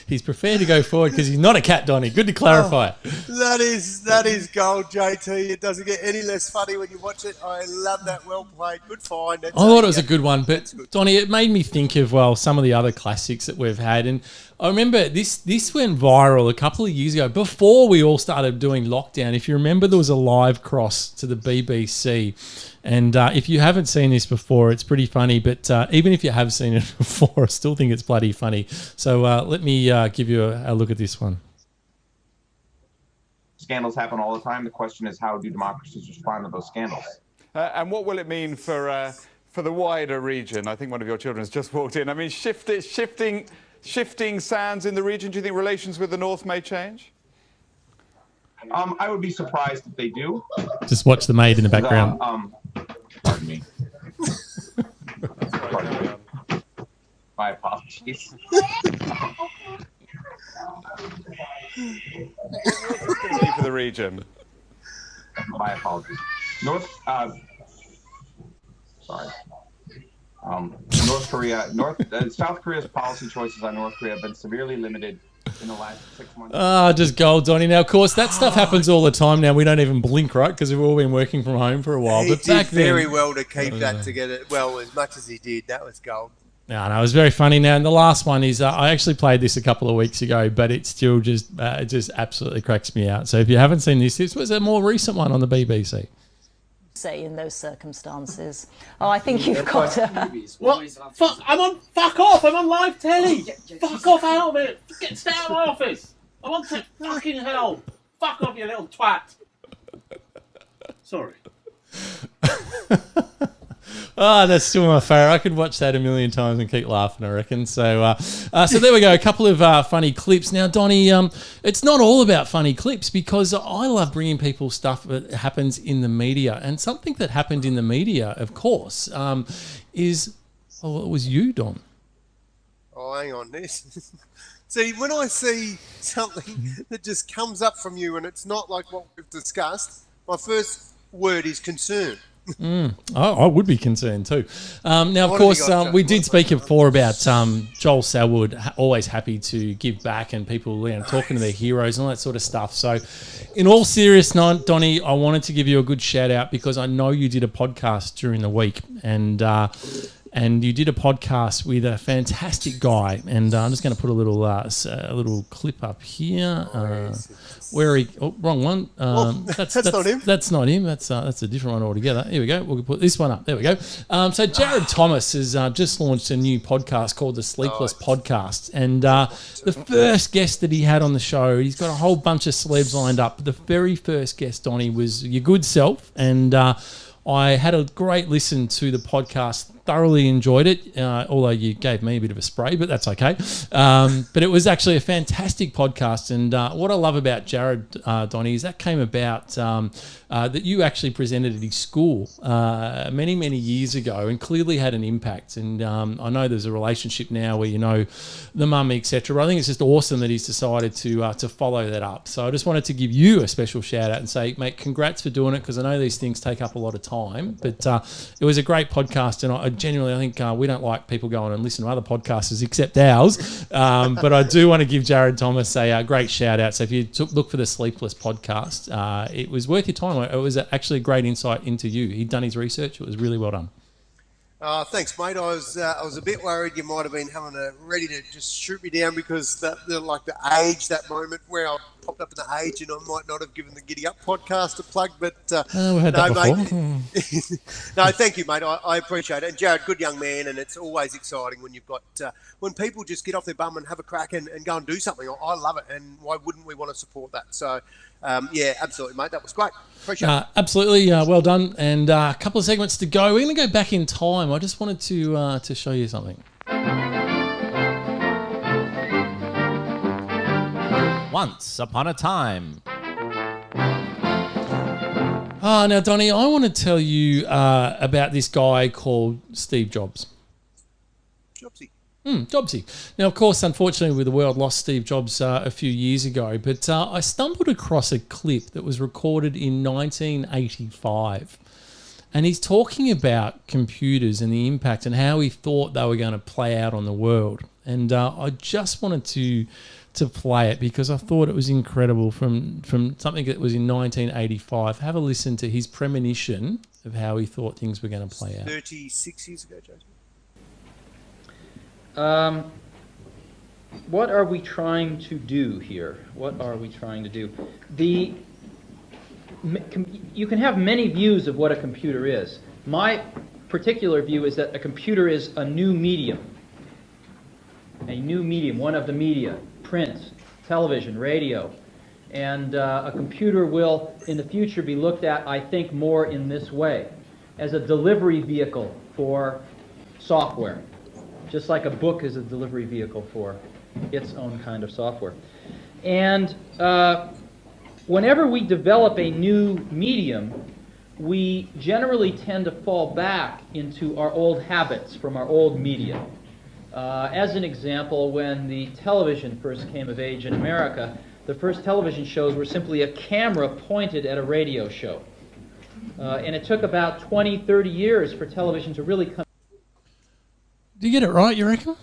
He's prepared to go forward because he's not a cat, Donnie. Good to clarify. That is gold, JT. It doesn't get any less funny when you watch it. I love that. Well played. Good find. I thought it was a good one, but Donnie, it made me think of some of the other classics that we've had. And I remember this went viral a couple of years ago before we all started doing lockdown. If you remember, there was a live cross to the BBC. And if you haven't seen this before, it's pretty funny. But even if you have seen it before, I still think it's bloody funny. So let me give you a look at this one. Scandals happen all the time. The question is, how do democracies respond to those scandals? And what will it mean for the wider region? I think one of your children has just walked in. I mean, shifting sands in the region. Do you think relations with the North may change? I would be surprised if they do. Just watch the maid in the background. Pardon me. My apologies. For the region. My apologies. North Korea, South Korea's policy choices on North Korea have been severely limited in the last 6 months. Just gold, Donnie. Now, of course, that stuff happens all the time now. We don't even blink, right? Because we've all been working from home for a while. He But did back then, very well to keep that together. Well, as much as he did, that was gold. No, it was very funny. Now, and the last one is I actually played this a couple of weeks ago, but it still just it just absolutely cracks me out. So if you haven't seen this was a more recent one on the BBC. Say in those circumstances. Oh, I think you've got to. What? Fuck! Fuck off! I'm on live telly. Fuck off out of it. Stay out of my office. I want to fucking hell. Fuck off, you little twat. Sorry. That's still my favourite. I could watch that a million times and keep laughing, I reckon. So there we go. A couple of funny clips. Now, Donnie, it's not all about funny clips because I love bringing people stuff that happens in the media. And something that happened in the media, of course, is, well, it was you, Don. Oh, hang on. This. See, when I see something that just comes up from you and it's not like what we've discussed, my first word is concern. I would be concerned too. Now, of course, we did speak before about Joel Selwood always happy to give back and people talking to their heroes and all that sort of stuff. So, in all seriousness, Donnie, I wanted to give you a good shout out because I know you did a podcast during the week and you did a podcast with a fantastic guy. And I'm just going to put a little clip up here. Wrong one. That's not him. That's not him. That's a different one altogether. Here we go. We'll put this one up. There we go. So Jared Thomas has just launched a new podcast called the Sleepless Podcast, and the first guest that he had on the show, he's got a whole bunch of celebs lined up. But the very first guest, Donnie, was your good self, and I had a great listen to the podcast. Thoroughly enjoyed it, although you gave me a bit of a spray, but that's okay. But it was actually a fantastic podcast. And what I love about Jared, Donnie, is that came about that you actually presented at his school many, many years ago and clearly had an impact. And I know there's a relationship now where you know the mum, etc. But I think it's just awesome that he's decided to follow that up. So I just wanted to give you a special shout out and say, mate, congrats for doing it because I know these things take up a lot of time. But it was a great podcast, and I genuinely, I think we don't like people going and listen to other podcasters except ours. But I do want to give Jared Thomas a great shout out. So if you look for the Sleepless Podcast, it was worth your time. It was actually a great insight into you. He'd done his research. It was really well done. Thanks, mate. I was a bit worried you might have been ready to just shoot me down because the age, that moment where I popped up in the age, and I might not have given the Giddy Up podcast a plug. But we've had that before. Mate. No, thank you, mate. I appreciate it. And Jared, good young man, and it's always exciting when you've got when people just get off their bum and have a crack and go and do something. I love it, and why wouldn't we want to support that? So. Yeah, absolutely, mate. That was great. Appreciate it. Absolutely, well done. And a couple of segments to go. We're going to go back in time. I just wanted to show you something. Once upon a time. Now, Donnie, I want to tell you about this guy called Steve Jobs. Jobsy. Jobsy. Now, of course, unfortunately, the world lost Steve Jobs a few years ago, but I stumbled across a clip that was recorded in 1985. And he's talking about computers and the impact and how he thought they were going to play out on the world. And I just wanted to play it because I thought it was incredible from something that was in 1985. Have a listen to his premonition of how he thought things were going to play out. 36 years ago, Jason. What are we trying to do here? What are we trying to do? You can have many views of what a computer is. My particular view is that a computer is a new medium. A new medium, one of the media, print, television, radio. And a computer will, in the future, be looked at, I think, more in this way, as a delivery vehicle for software. Just like a book is a delivery vehicle for its own kind of software. And whenever we develop a new medium, we generally tend to fall back into our old habits from our old media. As an example, when the television first came of age in America, the first television shows were simply a camera pointed at a radio show. And it took about 20, 30 years for television to really come. Do you get it right, you reckon?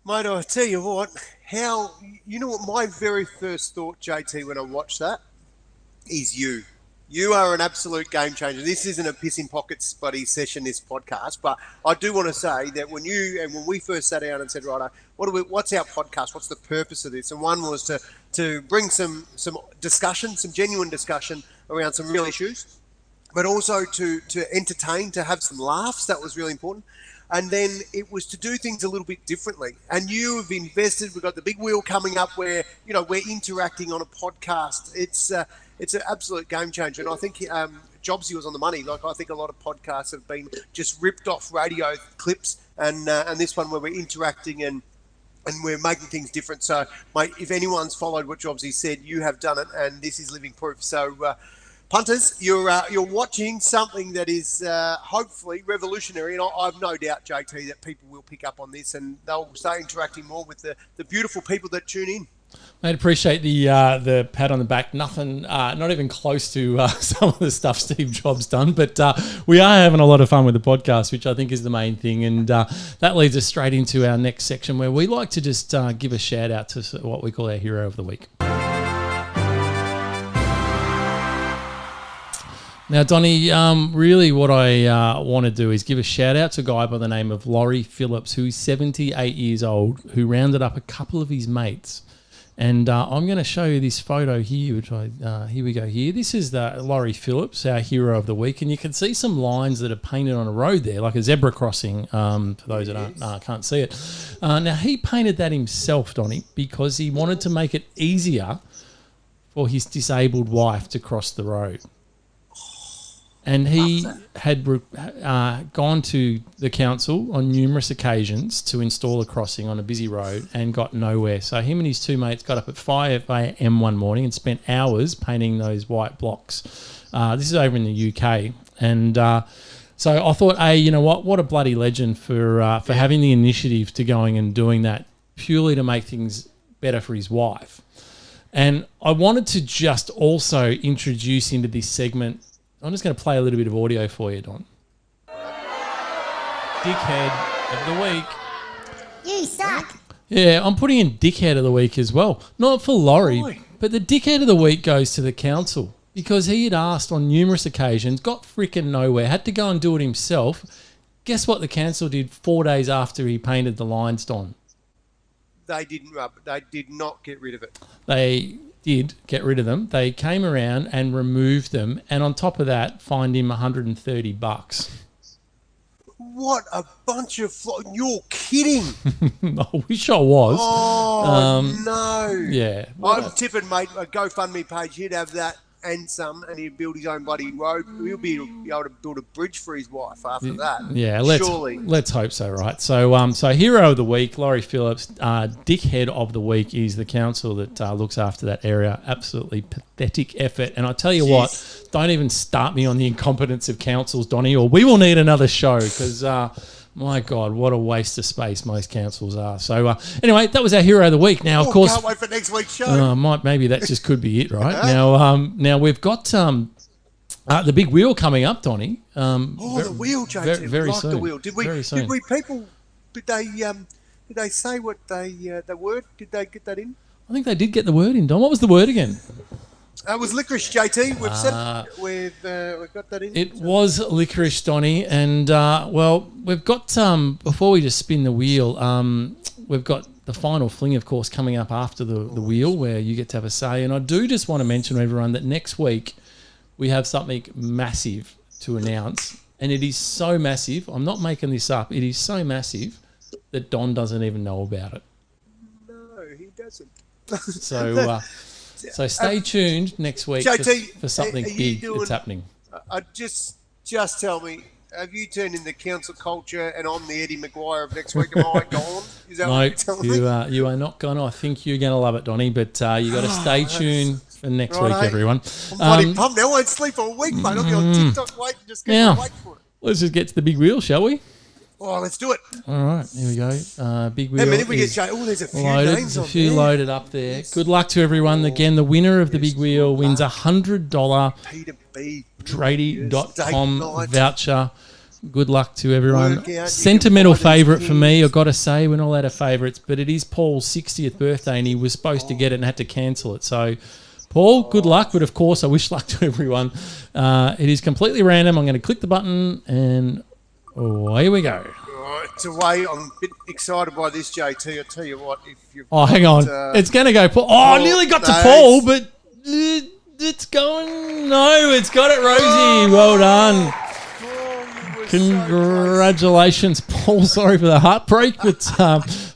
Mate, I tell you what, you know what my very first thought, JT, when I watched that, is you. You are an absolute game changer. This isn't a piss in pockets buddy session, this podcast, but I do want to say that when we first sat down and said, right, what's our podcast? What's the purpose of this? And one was to bring some discussion, some genuine discussion around some real issues, but also to entertain, to have some laughs. That was really important. And then it was to do things a little bit differently. And you have invested. We've got the big wheel coming up where, we're interacting on a podcast. It's an absolute game changer. And I think Jobsy was on the money. Like, I think a lot of podcasts have been just ripped off radio clips. And this one where we're interacting and we're making things different. So, mate, if anyone's followed what Jobsy said, you have done it. And this is living proof. So, punters, you're watching something that is hopefully revolutionary, and I've no doubt, JT, that people will pick up on this and they'll start interacting more with the beautiful people that tune in. Mate, appreciate the pat on the back. Nothing, not even close to some of the stuff Steve Jobs done, but we are having a lot of fun with the podcast, which I think is the main thing, and that leads us straight into our next section where we like to just give a shout out to what we call our hero of the week. Now, Donnie, really what I want to do is give a shout out to a guy by the name of Laurie Phillips, who's 78 years old, who rounded up a couple of his mates. And I'm going to show you this photo here, which here we go here. This is Laurie Phillips, our hero of the week. And you can see some lines that are painted on a road there, like a zebra crossing, for those that can't see it. Now, he painted that himself, Donnie, because he wanted to make it easier for his disabled wife to cross the road. And he had gone to the council on numerous occasions to install a crossing on a busy road and got nowhere. So him and his two mates got up at 5 a.m. one morning and spent hours painting those white blocks. This is over in the UK. And so I thought, hey, you know what a bloody legend for having the initiative to going and doing that purely to make things better for his wife. And I wanted to just also introduce into this segment, I'm just going to play a little bit of audio for you, Don. Dickhead of the week. You suck. Yeah, I'm putting in dickhead of the week as well. Not for Laurie, but the dickhead of the week goes to the council because he had asked on numerous occasions, got freaking nowhere, had to go and do it himself. Guess what the council did 4 days after he painted the lines, Don? They didn't rub it. They did not get rid of it. They did get rid of them. They came around and removed them, and on top of that, fined him $130. What a bunch of you're kidding. I wish I was. Oh, no. Yeah. I'm tipping, mate, a GoFundMe page. He'd have that and some, and he'd build his own bloody road. He'll be able to build a bridge for his wife after that. Yeah, surely. Let's hope so, right? So, so hero of the week, Laurie Phillips. Dickhead of the week is the council that looks after that area. Absolutely pathetic effort. And I tell you what, don't even start me on the incompetence of councils, Donnie, or we will need another show because. My God, what a waste of space most councils are. So anyway, that was our hero of the week. Now, of course, can't wait for next week's show. Maybe that just could be it, right? Now we've got the big wheel coming up, Donnie. The wheel, JT. Very like soon. The wheel. Did they say what the word? Did they get that in? I think they did get the word in, Don. What was the word again? It was licorice, JT. We've said we've got that in. It was licorice, Donnie, and we've got before we just spin the wheel, we've got the final fling, of course, coming up after the wheel, where you get to have a say. And I do just want to mention to everyone that next week we have something massive to announce, and it is so massive. I'm not making this up. It is so massive that Don doesn't even know about it. No, he doesn't. So stay tuned next week JT, for something big that's happening. Just tell me, have you turned in the council culture and I'm the Eddie Maguire of next week? Am I gone? Is that what you're telling me? You are not gone. I think you're going to love it, Donnie, but you got to stay tuned for next week, everyone. I'm bloody pumped now. I won't sleep for a week, mate. I'll be on TikTok waiting, just wait for it. Let's just get to the big wheel, shall we? Oh, let's do it. All right, here we go. Big wheel. How many we is get, Jay? Oh, there's a few loaded. names There's a on few there. loaded up there. Good luck to everyone. Again, the winner of the big wheel wins a $100 Tradie.com voucher. Good luck to everyone. Sentimental favourite for me, I've got to say. We're not allowed to favourites, but it is Paul's 60th birthday and he was supposed to get it and had to cancel it. So, Paul, good luck, but of course, I wish luck to everyone. It is completely random. I'm going to click the button and away we go. It's away. I'm a bit excited by this, JT. I'll tell you what. If you've hang on. It's going to go Paul. I nearly got to Paul, but it's going. No, it's got it, Rosie. Well done. Congratulations, Paul. Sorry for the heartbreak, but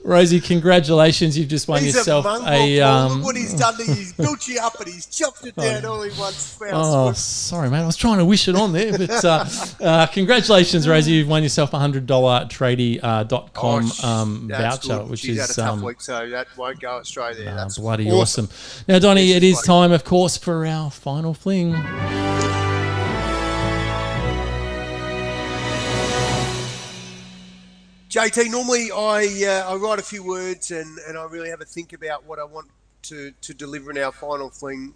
Rosie, congratulations. You've just won yourself Look what he's done to you. He's built you up and he's chopped it down all in one spell. Oh, sorry, mate. I was trying to wish it on there, but congratulations, Rosie. You've won yourself a $100 Tradie.com voucher, good. which She's is had a tough week, so that won't go astray there. That's bloody awesome. Now, Donnie, it is time, of course, for our final fling. JT, normally I write a few words and I really have a think about what I want to deliver in our final fling.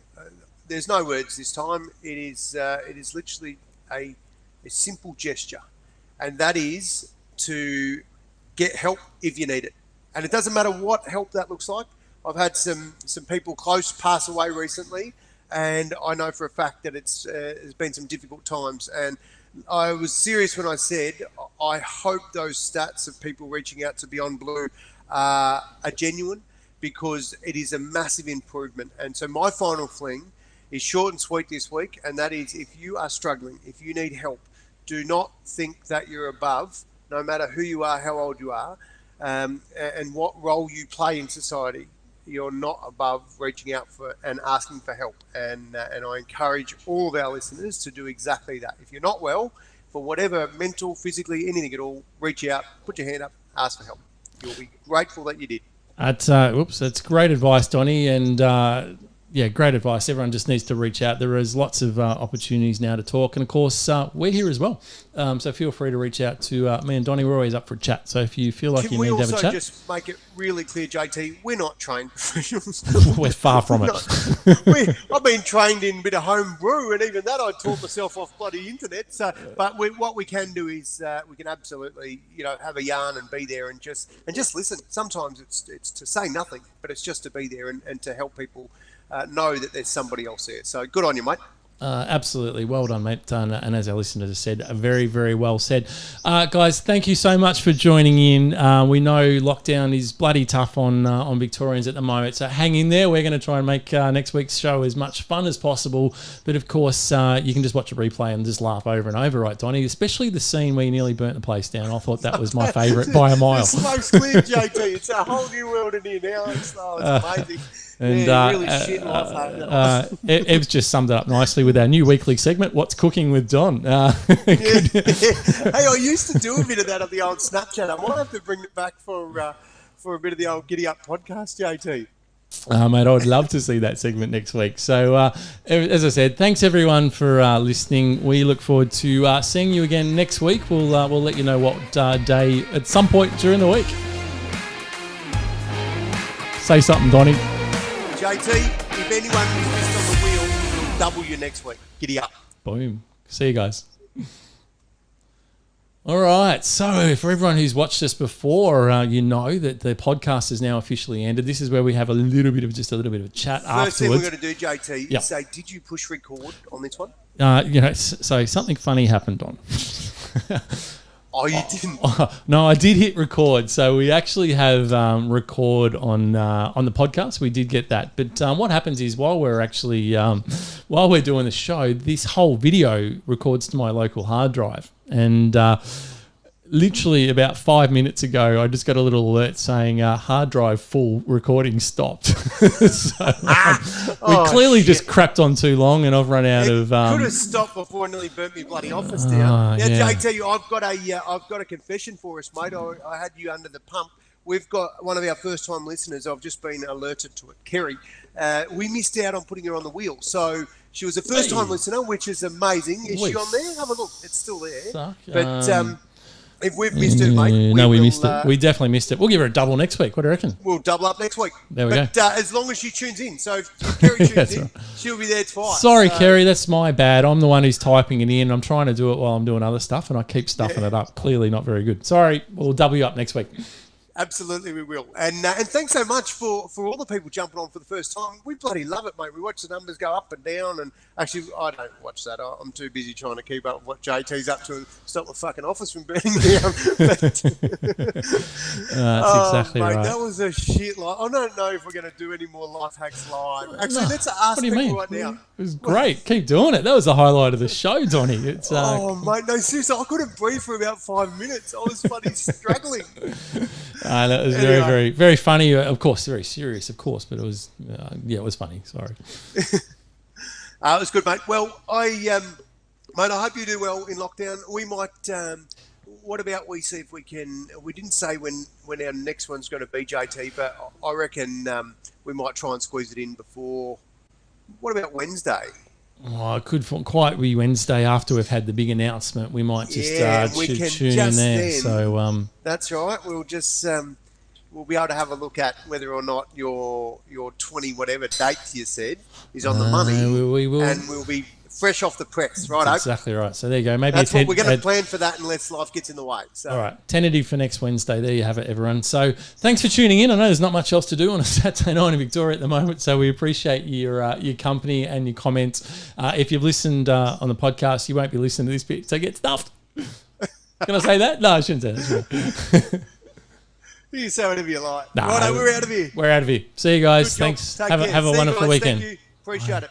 There's no words this time. It is literally a simple gesture, and that is to get help if you need it. And it doesn't matter what help that looks like. I've had some people close pass away recently, and I know for a fact that it's been some difficult times. And I was serious when I said I hope those stats of people reaching out to Beyond Blue are genuine, because it is a massive improvement. And so my final fling is short and sweet this week, and that is, if you are struggling, if you need help, do not think that you're above, no matter who you are, how old you are, and what role you play in society. You're not above reaching out for and asking for help. And I encourage all of our listeners to do exactly that. If you're not well, for whatever, mental, physically, anything at all, reach out, put your hand up, ask for help. You'll be grateful that you did. That's great advice, Donnie. And great advice. Everyone just needs to reach out. There is lots of opportunities now to talk. And of course, we're here as well. So feel free to reach out to me and Donnie. We're always up for a chat. So if you feel like you need to have a chat. Can we also just make it really clear, JT, we're not trained professionals. We're far from it. I've been trained in a bit of home brew, and even that I taught myself off bloody internet. So, but what we can do is we can absolutely, have a yarn and be there and just listen. Sometimes it's to say nothing, but it's just to be there and to help people know that there's somebody else there. So good on you, mate. Absolutely. Well done, mate. And as our listener just said, very, very well said. Guys, thank you so much for joining in. We know lockdown is bloody tough on Victorians at the moment, so hang in there. We're going to try and make next week's show as much fun as possible. But of course, you can just watch a replay and just laugh over and over, right, Donnie? Especially the scene where you nearly burnt the place down. I thought that was my favourite by a mile. The smoke's clear, JT. It's a whole new world in here now. It's amazing. And really shit life. Ev's just summed it up nicely with our new weekly segment, What's Cooking with Don. Hey, I used to do a bit of that on the old Snapchat. I might have to bring it back for a bit of the old Giddy Up podcast, JT. Mate, I would love to see that segment next week. So, as I said, thanks everyone for listening. We look forward to seeing you again next week. We'll let you know what day at some point during the week. Say something, Donnie. JT, if anyone is missed on the wheel, we'll double you next week. Giddy up. Boom. See you guys. All right. So for everyone who's watched us before, you know that the podcast is now officially ended. This is where we have a little bit of a chat afterwards. First thing we're going to do, JT, is say, did you push record on this one? So something funny happened on. Oh, you didn't? No, I did hit record. So we actually have record on the podcast. We did get that. But what happens is while we're doing the show, this whole video records to my local hard drive. And literally about 5 minutes ago, I just got a little alert saying hard drive full, recording stopped. So we clearly just crapped on too long, and I've run out of. Could have stopped before I nearly burnt me bloody office down. Now, JT, I've got a confession for us, mate. I had you under the pump. We've got one of our first time listeners. I've just been alerted to it, Kerry. We missed out on putting her on the wheel, so. She was a first-time listener, which is amazing. Is she on there? Have a look. It's still there. Suck. But If we've missed it, mate. We missed it. We definitely missed it. We'll give her a double next week. What do you reckon? We'll double up next week. There we go. As long as she tunes in. So if Kerry tunes in, she'll be there twice. Sorry, Kerry, that's my bad. I'm the one who's typing it in. I'm trying to do it while I'm doing other stuff, and I keep stuffing it up. Clearly not very good. Sorry. We'll double you up next week. Absolutely, we will. And thanks so much for all the people jumping on for the first time. We bloody love it, mate. We watch the numbers go up and down. And actually, I don't watch that. I'm too busy trying to keep up with what JT's up to and stop the fucking office from burning down. That's exactly mate, right. That was a shit live. I don't know if we're going to do any more Life Hacks live. Actually, let's ask What do you people mean? right now. It was great. Keep doing it. That was the highlight of the show, Donnie. It's mate, no, seriously, I couldn't breathe for about 5 minutes. I was funny struggling. That was very, very, very funny. Of course, very serious, of course, but it was, it was funny. Sorry. It was good, mate. Well, mate, I hope you do well in lockdown. We might. What about we see if we can? We didn't say when our next one's going to be, JT, but I reckon we might try and squeeze it in before. What about Wednesday? Oh, it could quite be Wednesday after we've had the big announcement. We might just tune in there. Then, so that's right. We'll just we'll be able to have a look at whether or not your 20 whatever date you said is on the money, we will, and we'll be fresh off the press, right? That's exactly right. So there you go. Maybe that's what we're going to plan for that, unless life gets in the way. So. All right, tentative for next Wednesday. There you have it, everyone. So thanks for tuning in. I know there's not much else to do on a Saturday night in Victoria at the moment, so we appreciate your company and your comments. If you've listened on the podcast, you won't be listening to this bit, so get stuffed. Can I say that? No, I shouldn't say that. You can say whatever you like. No, right, we're out of here. We're out of here. See you guys. Thanks. Have a wonderful weekend. Thank you. Appreciate it.